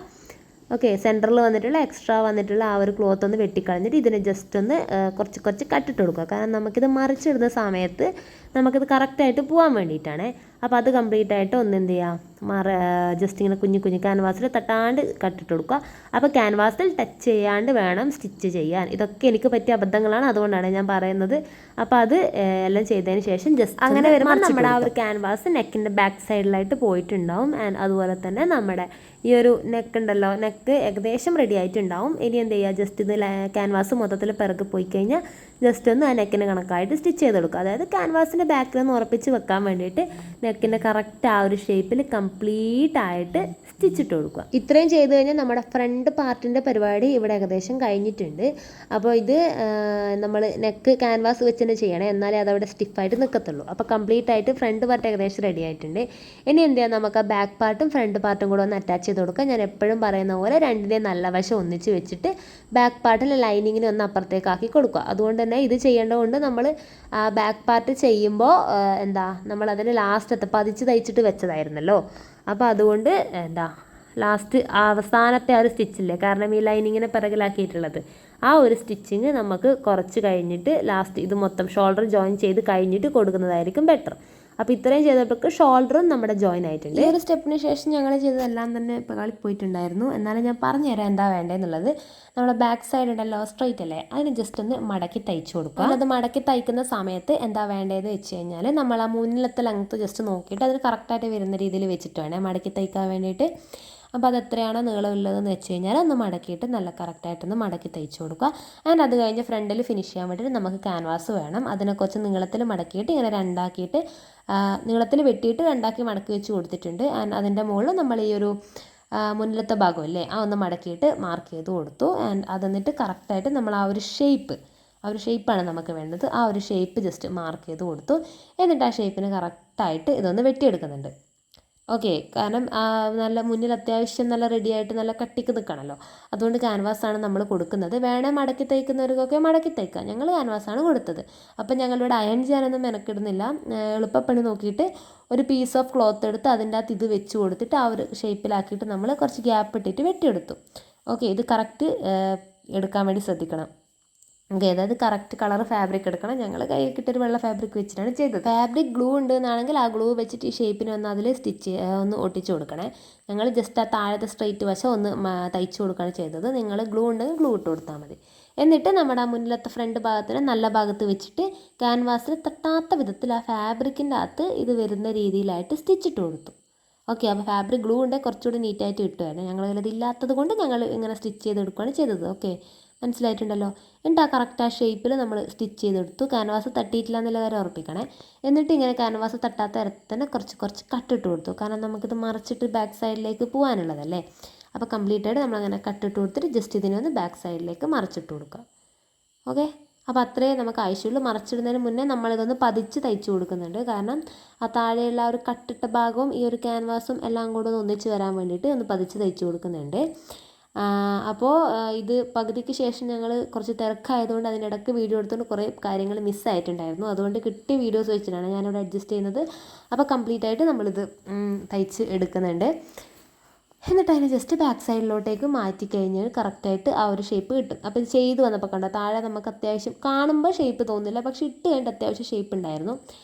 ഓക്കെ, സെൻറ്ററിൽ വന്നിട്ടുള്ള എക്സ്ട്രാ വന്നിട്ടുള്ള ആ ഒരു ക്ലോത്ത് ഒന്ന് വെട്ടിക്കളഞ്ഞിട്ട് ഇതിനെ ജസ്റ്റ് ഒന്ന് കുറച്ച് കട്ടിട്ട് കൊടുക്കുക. കാരണം നമുക്കിത് മറിച്ചിടുന്ന സമയത്ത് നമുക്കിത് കറക്റ്റായിട്ട് പോകാൻ വേണ്ടിയിട്ടാണ്. അപ്പോൾ അത് കംപ്ലീറ്റ് ആയിട്ട് ഒന്ന് എന്ത് ചെയ്യുക, ജസ്റ്റ് ഇങ്ങനെ കുഞ്ഞു ക്യാൻവാസിൽ തട്ടാണ്ട് കട്ടിട്ട് കൊടുക്കുക. അപ്പോൾ ക്യാൻവാസിൽ ടച്ച് ചെയ്യാണ്ട് വേണം സ്റ്റിച്ച് ചെയ്യാൻ. ഇതൊക്കെ എനിക്ക് പറ്റിയ അബദ്ധങ്ങളാണ്, അതുകൊണ്ടാണ് ഞാൻ പറയുന്നത്. അപ്പോൾ അത് എല്ലാം ചെയ്തതിന് ശേഷം ജസ്റ്റ് അങ്ങനെ വരുമ്പോൾ നമ്മുടെ ആ ഒരു ക്യാൻവാസ് നെക്കിൻ്റെ ബാക്ക് സൈഡിലായിട്ട് പോയിട്ടുണ്ടാവും. ആൻഡ് അതുപോലെ തന്നെ നമ്മുടെ ഈ ഒരു നെക്ക് ഉണ്ടല്ലോ, നെക്ക് ഏകദേശം റെഡി ആയിട്ടുണ്ടാവും. ഇനി എന്ത് ചെയ്യുക, ജസ്റ്റ് ഇത് ക്യാൻവാസ് മൊത്തത്തിൽ പിറകെ പോയി കഴിഞ്ഞാൽ ജസ്റ്റ് ഒന്ന് ആ നെക്കിന് കണക്കായിട്ട് സ്റ്റിച്ച് ചെയ്ത് കൊടുക്കുക. അതായത് ക്യാൻവാസിൻ്റെ ബാക്കിലൊന്ന് ഉറപ്പിച്ച് വെക്കാൻ വേണ്ടിയിട്ട് നെക്കിൻ്റെ കറക്റ്റ് ആ ഒരു ഷേപ്പിൽ കംപ്ലീറ്റ് ആയിട്ട് സ്റ്റിച്ചിട്ട് കൊടുക്കുക. ഇത്രയും ചെയ്ത് കഴിഞ്ഞാൽ നമ്മുടെ ഫ്രണ്ട് പാർട്ടിൻ്റെ പരിപാടി ഇവിടെ ഏകദേശം കഴിഞ്ഞിട്ടുണ്ട്. അപ്പോൾ ഇത് നമ്മൾ നെക്ക് ക്യാൻവാസ് വെച്ച് തന്നെ ചെയ്യണം, എന്നാലേ അതവിടെ സ്റ്റിഫായിട്ട് നിൽക്കത്തുള്ളൂ. അപ്പോൾ കംപ്ലീറ്റ് ആയിട്ട് ഫ്രണ്ട് പാർട്ട് ഏകദേശം റെഡി ആയിട്ടുണ്ട്. ഇനി എന്ത് ചെയ്യാം, നമുക്ക് ആ ബാക്ക് പാർട്ടും ഫ്രണ്ട് പാർട്ടും കൂടെ ഒന്ന് അറ്റാച്ച് ചെയ്ത് കൊടുക്കാം. ഞാൻ എപ്പോഴും പറയുന്ന പോലെ രണ്ടിൻ്റെയും നല്ല വശം ഒന്നിച്ച് വെച്ചിട്ട് ബാക്ക് പാർട്ടിൽ ലൈനിങ്ങിന് ഒന്ന് അപ്പുറത്തേക്കാക്കി കൊടുക്കുക. അതുകൊണ്ട് തന്നെ ഇത് ചെയ്യേണ്ടതുകൊണ്ട് നമ്മൾ ബാക്ക് പാർട്ട് ചെയ്യുമ്പോൾ നമ്മളതിന് ലാസ്റ്റ് പതിച്ച് തയ്ച്ചിട്ട് വെച്ചതായിരുന്നല്ലോ. അപ്പോൾ അതുകൊണ്ട് ലാസ്റ്റ് അവസാനത്തെ ആ ഒരു സ്റ്റിച്ചില്ലേ, കാരണം ഈ ലൈനിങ്ങിനെ പിറകിലാക്കിയിട്ടുള്ളത്, ആ ഒരു സ്റ്റിച്ചിങ് നമുക്ക് കുറച്ച് കഴിഞ്ഞിട്ട് ലാസ്റ്റ് ഇത് മൊത്തം ഷോൾഡർ ജോയിൻ ചെയ്ത് കഴിഞ്ഞിട്ട് കൊടുക്കുന്നതായിരിക്കും ബെറ്റർ. അപ്പോൾ ഇത്രയും ചെയ്തപ്പോഴേക്ക് ഷോൾഡറും നമ്മുടെ ജോയിൻ ആയിട്ടുണ്ട്. ഈ ഒരു സ്റ്റെപ്പിന് ശേഷം ഞങ്ങൾ ചെയ്തതെല്ലാം തന്നെ പോയിട്ടുണ്ടായിരുന്നു. എന്നാലും ഞാൻ പറഞ്ഞുതരാം എന്താ വേണ്ടതെന്നുള്ളത്. നമ്മുടെ ബാക്ക് സൈഡ് ഉണ്ടല്ലോ, സ്ട്രൈറ്റ് അല്ലേ, അതിന് ജസ്റ്റ് ഒന്ന് മടക്കി തയ്ച്ചു കൊടുക്കുക. അത് മടക്കി തയ്ക്കുന്ന സമയത്ത് എന്താ വേണ്ടതെന്ന് വെച്ച് കഴിഞ്ഞാൽ നമ്മൾ ആ മുന്നിലത്തെ ലെങ്ത്ത് ജസ്റ്റ് നോക്കിയിട്ട് അതിന് കറക്റ്റായിട്ട് വരുന്ന രീതിയിൽ വെച്ചിട്ട് വേണേ മടക്കി തയ്ക്കാൻ വേണ്ടിയിട്ട്. അപ്പോൾ അത് എത്രയാണോ നീളമുള്ളതെന്ന് വെച്ച് കഴിഞ്ഞാൽ ഒന്ന് മടക്കിയിട്ട് നല്ല കറക്റ്റായിട്ടൊന്ന് മടക്കി തയ്ച്ചു കൊടുക്കുക. ആൻഡ് അത് കഴിഞ്ഞ് ഫ്രണ്ടിൽ ഫിനിഷ് ചെയ്യാൻ വേണ്ടിയിട്ട് നമുക്ക് ക്യാൻവാസ് വേണം. അതിനെ കുറച്ച് നീളത്തിൽ മടക്കിയിട്ട് ഇങ്ങനെ രണ്ടാക്കിയിട്ട് നീളത്തിൽ വെട്ടിയിട്ട് രണ്ടാക്കി മടക്കി വെച്ച് കൊടുത്തിട്ടുണ്ട്. ആൻഡ് അതിൻ്റെ മുകളിൽ നമ്മൾ ഈ ഒരു മുന്നിലത്തെ ഭാഗം ഇല്ലേ, ആ ഒന്ന് മടക്കിയിട്ട് മാർക്ക് ചെയ്ത് കൊടുത്തു. ആൻഡ് അതെന്നിട്ട് കറക്റ്റായിട്ട് നമ്മൾ ആ ഒരു ഷേപ്പാണ് നമുക്ക് വേണ്ടത്. ആ ഒരു ഷേപ്പ് ജസ്റ്റ് മാർക്ക് ചെയ്ത് കൊടുത്തു. എന്നിട്ട് ആ ഷേപ്പിന് കറക്റ്റായിട്ട് ഇതൊന്ന് വെട്ടിയെടുക്കുന്നുണ്ട്. ഓക്കെ, കാരണം നല്ല മുന്നിൽ അത്യാവശ്യം നല്ല റെഡിയായിട്ട് നല്ല കട്ടിക്ക് നിൽക്കണമല്ലോ. അതുകൊണ്ട് ക്യാൻവാസാണ് നമ്മൾ കൊടുക്കുന്നത്. വേണേ മടക്കി തയ്ക്കുന്നവർക്കൊക്കെ മടക്കി തയ്ക്കാം. ഞങ്ങൾ ക്യാൻവാസാണ് കൊടുത്തത്. അപ്പം ഞങ്ങളിവിടെ അയൺ ചെയ്യാനൊന്നും മെനക്കിടുന്നില്ല. എളുപ്പപ്പണി നോക്കിയിട്ട് ഒരു പീസ് ഓഫ് ക്ലോത്ത് എടുത്ത് അതിൻ്റെ അകത്ത് ഇത് വെച്ച് കൊടുത്തിട്ട് ആ ഒരു ഷേപ്പിലാക്കിയിട്ട് നമ്മൾ കുറച്ച് ഗ്യാപ്പ് ഇട്ടിട്ട് വെട്ടിയെടുത്തു. ഓക്കെ, ഇത് കറക്റ്റ് എടുക്കാൻ വേണ്ടി ശ്രദ്ധിക്കണം. ഓക്കെ, അതായത് കറക്റ്റ് കളർ ഫാബ്രിക് എടുക്കണം. ഞങ്ങൾ കയ്യിൽ കിട്ടിയൊരു വെള്ള ഫാബ്രിക് വെച്ചിട്ടാണ് ചെയ്തത്. ഫാബ്രിക് ഗ്ലൂ ഉണ്ടെന്നാണെങ്കിൽ ആ ഗ്ലൂ വെച്ചിട്ട് ഈ ഷേപ്പിന് ഒന്ന് അതിൽ ഒന്ന് ഒട്ടിച്ച് കൊടുക്കണേ. ഞങ്ങൾ ജസ്റ്റ് ആ താഴത്തെ സ്ട്രൈറ്റ് വശം ഒന്ന് തയ്ച്ചു കൊടുക്കുകയാണ് ചെയ്തത്. നിങ്ങൾ ഗ്ലൂ ഉണ്ടെങ്കിൽ ഗ്ലൂ ഇട്ട് കൊടുത്താൽ മതി. എന്നിട്ട് നമ്മുടെ ആ മുന്നിലത്തെ ഫ്രണ്ട് ഭാഗത്തിന് നല്ല ഭാഗത്ത് വെച്ചിട്ട് ക്യാൻവാസിൽ തട്ടാത്ത വിധത്തിൽ ആ ഫാബ്രിക്കിൻ്റെ അകത്ത് ഇത് വരുന്ന രീതിയിലായിട്ട് സ്റ്റിച്ചിട്ട് കൊടുത്തു. ഓക്കെ, അപ്പോൾ ഫാബ്രിക് ഗ്ലൂ ഉണ്ടെങ്കിൽ കുറച്ചുകൂടി നീറ്റായിട്ട് കിട്ടുമായിരുന്നു. ഞങ്ങളതിൽ ഇല്ലാത്തത് കൊണ്ട് ഞങ്ങൾ ഇങ്ങനെ സ്റ്റിച്ച് ചെയ്തെടുക്കുകയാണ് ചെയ്തത്. ഓക്കെ, മനസ്സിലായിട്ടുണ്ടല്ലോ. എന്നിട്ട് ആ കറക്റ്റ് ആ ഷേപ്പിൽ നമ്മൾ സ്റ്റിച്ച് ചെയ്തെടുത്തു. ക്യാൻവാസ് തട്ടിയിട്ടില്ല എന്നുള്ള കാര്യം ഉറപ്പിക്കണേ. എന്നിട്ട് ഇങ്ങനെ ക്യാൻവാസ് തട്ടാത്ത തരത്തിൽ തന്നെ കുറച്ച് കട്ടിട്ട് കൊടുത്തു. കാരണം നമുക്കിത് മറിച്ചിട്ട് ബാക്ക് സൈഡിലേക്ക് പോകാനുള്ളതല്ലേ. അപ്പോൾ കംപ്ലീറ്റ് ആയിട്ട് നമ്മളങ്ങനെ കട്ടിട്ട് കൊടുത്തിട്ട് ജസ്റ്റ് ഇതിനെ ഒന്ന് ബാക്ക് സൈഡിലേക്ക് മറിച്ചിട്ട് കൊടുക്കുക. ഓക്കെ, അപ്പോൾ അത്രയും നമുക്ക് ആവശ്യമുള്ളൂ. മറിച്ചിടുന്നതിന് മുന്നേ നമ്മളിതൊന്ന് പതിച്ച് തയ്ച്ചു കൊടുക്കുന്നുണ്ട്. കാരണം ആ താഴെയുള്ള ഒരു കട്ടിട്ട ഭാഗവും ഈ ഒരു ക്യാൻവാസും എല്ലാം കൂടെ ഒന്ന് ഒന്നിച്ച് വരാൻ വേണ്ടിയിട്ട് ഒന്ന് പതിച്ച് തയ്ച്ചു കൊടുക്കുന്നുണ്ട്. അപ്പോൾ ഇത് പകുതിക്ക് ശേഷം ഞങ്ങൾ കുറച്ച് തിരക്കായതുകൊണ്ട് അതിനിടയ്ക്ക് വീഡിയോ എടുത്തുകൊണ്ട് കുറേ കാര്യങ്ങൾ മിസ്സായിട്ടുണ്ടായിരുന്നു. അതുകൊണ്ട് കിട്ടിയ വീഡിയോസ് വെച്ചിട്ടാണ് ഞാനിവിടെ അഡ്ജസ്റ്റ് ചെയ്യുന്നത്. അപ്പോൾ കംപ്ലീറ്റ് ആയിട്ട് നമ്മളിത് തയ്ച്ച് എടുക്കുന്നുണ്ട്. എന്നിട്ട് അതിന് ജസ്റ്റ് ബാക്ക് സൈഡിലോട്ടേക്ക് മാറ്റി കഴിഞ്ഞാൽ കറക്റ്റായിട്ട് ആ ഒരു ഷേപ്പ് കിട്ടും. അപ്പോൾ ഇത് ചെയ്ത് വന്നപ്പോൾ കണ്ടോ, താഴെ നമുക്ക് അത്യാവശ്യം കാണുമ്പോൾ ഷേപ്പ് തോന്നില്ല, പക്ഷേ ഇട്ട് കഴിഞ്ഞിട്ട് അത്യാവശ്യം ഷേപ്പ് ഉണ്ടായിരുന്നു.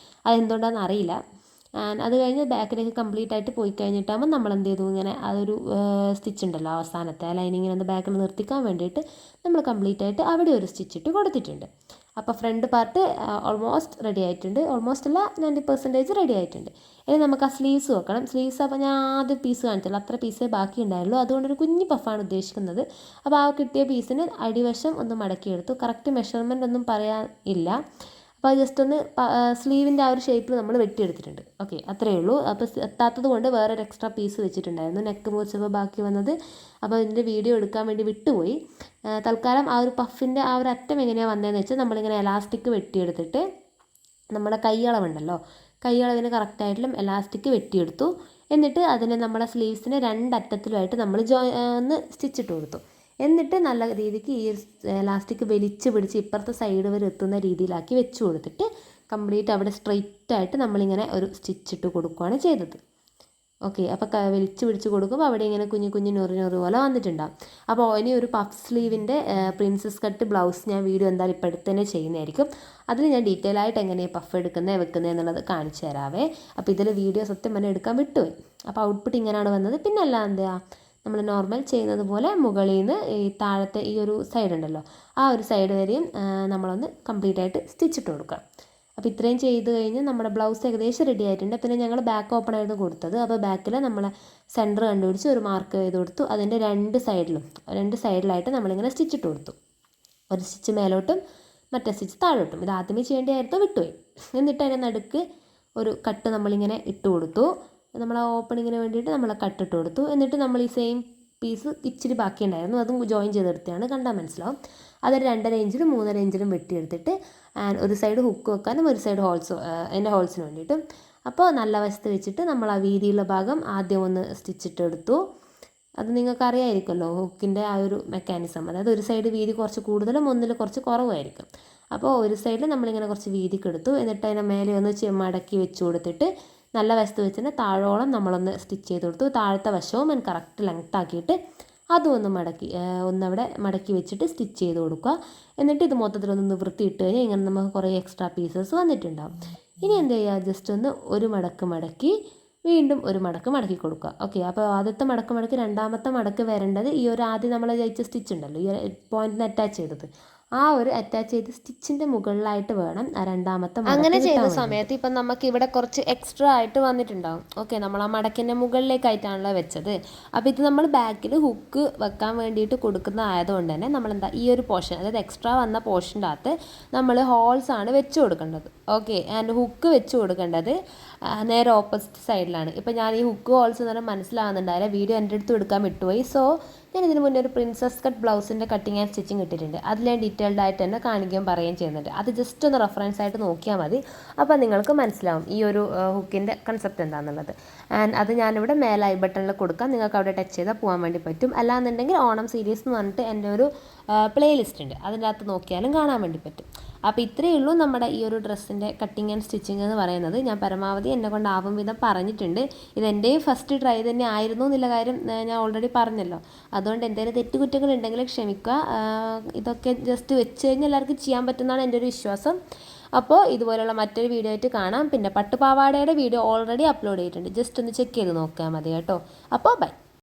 അതെന്തുകൊണ്ടാണെന്ന് അറിയില്ല. അത് കഴിഞ്ഞ് ബാക്കിലേക്ക് കംപ്ലീറ്റ് ആയിട്ട് പോയി കഴിഞ്ഞിട്ടാകുമ്പോൾ നമ്മൾ എന്ത് ചെയ്തു, ഇങ്ങനെ അതൊരു സ്റ്റിച്ച് ഉണ്ടല്ലോ അവസാനത്തെ ആ ലൈനിങ്ങിനെ ബാക്കിൽ നിർത്തിക്കാൻ വേണ്ടിയിട്ട് നമ്മൾ കംപ്ലീറ്റ് ആയിട്ട് അവിടെ ഒരു സ്റ്റിച്ച് ഇട്ട് കൊടുത്തിട്ടുണ്ട്. അപ്പോൾ ഫ്രണ്ട് പാർട്ട് ഓൾമോസ്റ്റ് റെഡി ആയിട്ടുണ്ട്. ഓൾമോസ്റ്റ് അല്ല, 90% റെഡി ആയിട്ടുണ്ട്. ഇനി നമുക്ക് ആ സ്ലീവ്സ് വെക്കണം. സ്ലീവ്സ് അപ്പോൾ ഞാൻ ആദ്യം പീസ് കാണിച്ചുള്ളൂ, അത്ര പീസേ ബാക്കി ഉണ്ടായുള്ളൂ. അതുകൊണ്ടൊരു കുഞ്ഞ് പഫാണ് ഉദ്ദേശിക്കുന്നത്. അപ്പോൾ ആ കിട്ടിയ പീസിന് അടിവശം ഒന്ന് മടക്കിയെടുത്തു. കറക്റ്റ് മെഷർമെൻ്റ് ഒന്നും പറയാൻ ഇല്ല. അപ്പോൾ അത് ജസ്റ്റ് ഒന്ന് സ്ലീവിൻ്റെ ആ ഒരു ഷേപ്പിൽ നമ്മൾ വെട്ടിയെടുത്തിട്ടുണ്ട്. ഓക്കെ, അത്രയേ ഉള്ളൂ. അപ്പോൾ എത്താത്തത് കൊണ്ട് വേറൊരു എക്സ്ട്രാ പീസ് വെച്ചിട്ടുണ്ടായിരുന്നു, നെക്ക് മുറിച്ചപ്പോൾ ബാക്കി വന്നത്. അപ്പോൾ ഇതിൻ്റെ വീഡിയോ എടുക്കാൻ വേണ്ടി വിട്ടുപോയി. തൽക്കാലം ആ ഒരു പഫിൻ്റെ ആ ഒരു അറ്റം എങ്ങനെയാണ് വന്നതെന്ന് വെച്ചാൽ നമ്മളിങ്ങനെ എലാസ്റ്റിക് വെട്ടിയെടുത്തിട്ട് നമ്മുടെ കൈയളവുണ്ടല്ലോ, കൈയളവിന് കറക്റ്റായിട്ടുള്ള എലാസ്റ്റിക് വെട്ടിയെടുത്തു. എന്നിട്ട് അതിനെ നമ്മുടെ സ്ലീവ്സിന് രണ്ടറ്റത്തിലുമായിട്ട് നമ്മൾ ഒന്ന് സ്റ്റിച്ചിട്ട് കൊടുത്തു. എന്നിട്ട് നല്ല രീതിക്ക് ഈ എലാസ്റ്റിക് വലിച്ച് പിടിച്ച് ഇപ്പുറത്തെ സൈഡ് വരെ എത്തുന്ന രീതിയിലാക്കി വെച്ച് കൊടുത്തിട്ട് കംപ്ലീറ്റ് അവിടെ സ്ട്രെയിറ്റായിട്ട് നമ്മളിങ്ങനെ ഒരു സ്റ്റിച്ചിട്ട് കൊടുക്കുകയാണ് ചെയ്തത്. ഓക്കെ, അപ്പോൾ വലിച്ച് പിടിച്ച് കൊടുക്കുമ്പോൾ അവിടെ ഇങ്ങനെ കുഞ്ഞു കുഞ്ഞു ഞൊറി പോലെ വന്നിട്ടുണ്ടാകും. അപ്പോൾ ഇനി ഒരു പഫ് സ്ലീവിൻ്റെ പ്രിൻസസ് കട്ട് ബ്ലൗസ് ഞാൻ വീഡിയോ എന്തായാലും ഇപ്പോൾ അടുത്ത് തന്നെ ചെയ്യുന്നതായിരിക്കും. അതിൽ ഞാൻ ഡീറ്റെയിൽ ആയിട്ട് എങ്ങനെയാണ് പഫ് എടുക്കുന്നത് വെക്കുന്നത് എന്നുള്ളത് കാണിച്ചു തരാവേ. അപ്പോൾ ഇതിൽ വീഡിയോ സത്യം പറഞ്ഞാൽ എടുക്കാൻ വിട്ടുപോയി. അപ്പോൾ ഔട്ട്പുട്ട് ഇങ്ങനെയാണ് വന്നത്. പിന്നെ അല്ല എന്താ, നമ്മൾ നോർമൽ ചെയ്യുന്നത് പോലെ മുകളിൽ നിന്ന് ഈ താഴത്തെ ഈ ഒരു സൈഡ് ഉണ്ടല്ലോ, ആ ഒരു സൈഡ് വരെയും നമ്മളൊന്ന് കംപ്ലീറ്റ് ആയിട്ട് സ്റ്റിച്ചിട്ട് കൊടുക്കുക. അപ്പോൾ ഇത്രയും ചെയ്ത് കഴിഞ്ഞ് നമ്മുടെ ബ്ലൗസ് ഏകദേശം റെഡി ആയിട്ടുണ്ട്. പിന്നെ ഞങ്ങൾ ബാക്ക് ഓപ്പൺ ആയിരുന്നു കൊടുത്തത്. അപ്പോൾ ബാക്കിൽ നമ്മൾ സെൻറ്റർ കണ്ടുപിടിച്ച് ഒരു മാർക്ക് ചെയ്ത് കൊടുത്തു. അതിൻ്റെ രണ്ട് സൈഡിലായിട്ട് നമ്മളിങ്ങനെ സ്റ്റിച്ചിട്ട് കൊടുത്തു. ഒരു സ്റ്റിച്ച് മേലോട്ടും മറ്റേ സ്റ്റിച്ച് താഴോട്ടും. ഇത് ആദ്യമേ ചെയ്യേണ്ടതായിരുന്നു, വിട്ടുപോയി. എന്നിട്ട് അതിൻ്റെ നടുക്ക് ഒരു കട്ട് നമ്മളിങ്ങനെ ഇട്ട് കൊടുത്തു. നമ്മൾ ആ ഓപ്പണിങ്ങിന് വേണ്ടിയിട്ട് നമ്മൾ കട്ടിട്ട് കൊടുത്തു. എന്നിട്ട് നമ്മൾ ഈ സെയിം പീസ് ഇച്ചിരി ബാക്കിയുണ്ടായിരുന്നു, അതും ജോയിൻ ചെയ്തെടുത്താണ്, കണ്ടാൽ മനസ്സിലാവും. അതൊരു 2.5 ഇഞ്ചിലും 3.5 ഇഞ്ചിലും വെട്ടിയെടുത്തിട്ട് ഒരു സൈഡ് ഹുക്ക് വെക്കാനും ഒരു സൈഡ് അതിൻ്റെ ഹോൾസിന് വേണ്ടിയിട്ടും. അപ്പോൾ നല്ല വശത്ത് വെച്ചിട്ട് നമ്മൾ ആ വീതിയുള്ള ഭാഗം ആദ്യം ഒന്ന് സ്റ്റിച്ചിട്ടെടുത്തു. അത് നിങ്ങൾക്ക് അറിയാമായിരിക്കുമല്ലോ ഹുക്കിൻ്റെ ആ ഒരു മെക്കാനിസം. അതായത് ഒരു സൈഡ് വീതി കുറച്ച് കൂടുതലും ഒന്നിൽ കുറച്ച് കുറവായിരിക്കും. അപ്പോൾ ഒരു സൈഡിൽ നമ്മളിങ്ങനെ കുറച്ച് വീതിക്കെടുത്തു. എന്നിട്ട് അതിനെ മേലെ ഒന്ന് മടക്കി വെച്ച് കൊടുത്തിട്ട് നല്ല വശത്ത് വെച്ചിട്ട് താഴോളം നമ്മളൊന്ന് സ്റ്റിച്ച് ചെയ്ത് കൊടുത്തു. താഴത്തെ വശവും ഞാൻ കറക്റ്റ് ലെങ്ത് ആക്കിയിട്ട് അതും ഒന്നവിടെ മടക്കി വെച്ചിട്ട് സ്റ്റിച്ച് ചെയ്ത് കൊടുക്കുക. എന്നിട്ട് ഇത് മൊത്തത്തിലൊന്ന് നിവൃത്തിയിട്ട് കഴിഞ്ഞാൽ ഇങ്ങനെ നമുക്ക് കുറേ എക്സ്ട്രാ പീസസ് വന്നിട്ടുണ്ടാവും. ഇനി എന്ത് ചെയ്യുക, ജസ്റ്റ് ഒന്ന് ഒരു മടക്കി വീണ്ടും ഒരു മടക്കി കൊടുക്കുക. ഓക്കെ, അപ്പോൾ ആദ്യത്തെ മടക്കി രണ്ടാമത്തെ മടക്ക് വരേണ്ടത് ഈ ഒരു ആദ്യം നമ്മൾ ജയിച്ച സ്റ്റിച്ച് ഉണ്ടല്ലോ, ഈ പോയിന്റിന് അറ്റാച്ച് ചെയ്തത്, ആ ഒരു അറ്റാച്ച് ചെയ്ത് സ്റ്റിച്ചിൻ്റെ മുകളിലായിട്ട് വേണം ആ രണ്ടാമത്തെ. അങ്ങനെ ചെയ്യുന്ന സമയത്ത് ഇപ്പം നമുക്ക് ഇവിടെ കുറച്ച് എക്സ്ട്രാ ആയിട്ട് വന്നിട്ടുണ്ടാവും. ഓക്കെ, നമ്മൾ ആ മടക്കിൻ്റെ മുകളിലേക്കായിട്ടാണല്ലോ വെച്ചത്. അപ്പോൾ ഇത് നമ്മൾ ബാക്കിൽ ഹുക്ക് വെക്കാൻ വേണ്ടിയിട്ട് കൊടുക്കുന്ന ആയതുകൊണ്ട് തന്നെ നമ്മളെന്താ ഈ ഒരു പോർഷൻ, അതായത് എക്സ്ട്രാ വന്ന പോർഷൻ്റെ അകത്ത് നമ്മൾ ഹോൾസ് ആണ് വെച്ച് കൊടുക്കേണ്ടത്. ഓക്കെ, ആൻഡ് ഹുക്ക് വെച്ച് കൊടുക്കേണ്ടത് നേരെ ഓപ്പോസിറ്റ് സൈഡിലാണ്. ഇപ്പം ഞാൻ ഈ ഹുക്ക് ഹോൾസ് എന്ന് പറഞ്ഞാൽ മനസ്സിലാവുന്നുണ്ടായില്ല, വീഡിയോ എൻ്റെ അടുത്ത് എടുക്കാൻ വിട്ടുപോയി. സോ ഞാൻ ഇതിന് മുന്നേ ഒരു പ്രിൻസസ് കട്ട് ബ്ലൗസിൻ്റെ കട്ടിങ് ആൻഡ് സ്റ്റിച്ചിങ് ഇട്ടിട്ടുണ്ട്. അതിൽ ഞാൻ ഡീറ്റെയിൽഡ് ആയിട്ട് തന്നെ കാണിക്കുകയും പറയുകയും ചെയ്യുന്നുണ്ട്. അത് ജസ്റ്റ് ഒന്ന് റെഫറൻസ് ആയിട്ട് നോക്കിയാൽ മതി. അപ്പോൾ നിങ്ങൾക്ക് മനസ്സിലാവും ഈ ഒരു ഹുക്കിൻ്റെ കൺസെപ്റ്റ് എന്താണെന്നുള്ളത്. ആൻഡ് അത് ഞാനിവിടെ മേലെ ഐ ബട്ടണിൽ കൊടുക്കാം, നിങ്ങൾക്ക് അവിടെ ടച്ച് ചെയ്താൽ പോകാൻ വേണ്ടി പറ്റും. അല്ലാന്നുണ്ടെങ്കിൽ ഓണം സീരീസ് എന്ന് പറഞ്ഞിട്ട് എൻ്റെ ഒരു പ്ലേലിസ്റ്റ് ഉണ്ട്, അതിൻ്റെ അകത്ത് നോക്കിയാലും കാണാൻ വേണ്ടി പറ്റും. അപ്പോൾ ഇത്രയേ ഉള്ളൂ നമ്മുടെ ഈ ഒരു ഡ്രസ്സിൻ്റെ കട്ടിങ് ആൻഡ് സ്റ്റിച്ചിങ് എന്ന് പറയുന്നത്. ഞാൻ പരമാവധി എന്നെ കൊണ്ടാവും വിധം പറഞ്ഞിട്ടുണ്ട്. ഇതെൻ്റെയും ഫസ്റ്റ് ട്രൈ തന്നെ ആയിരുന്നു എന്നുള്ള കാര്യം ഞാൻ ഓൾറെഡി പറഞ്ഞല്ലോ. അതുകൊണ്ട് എന്തെങ്കിലും തെറ്റുകുറ്റങ്ങൾ ഉണ്ടെങ്കിൽ ക്ഷമിക്കുക. ഇതൊക്കെ ജസ്റ്റ് വെച്ച് കഴിഞ്ഞാൽ എല്ലാവർക്കും ചെയ്യാൻ പറ്റുന്നതാണ് എൻ്റെ ഒരു വിശ്വാസം. അപ്പോൾ ഇതുപോലുള്ള മറ്റൊരു വീഡിയോ ആയിട്ട് കാണാം. പിന്നെ പട്ടുപാവാടയുടെ വീഡിയോ ഓൾറെഡി അപ്ലോഡ് ചെയ്തിട്ടുണ്ട്, ജസ്റ്റ് ഒന്ന് ചെക്ക് ചെയ്ത് നോക്കിയാൽ മതി കേട്ടോ. അപ്പോൾ ബൈ.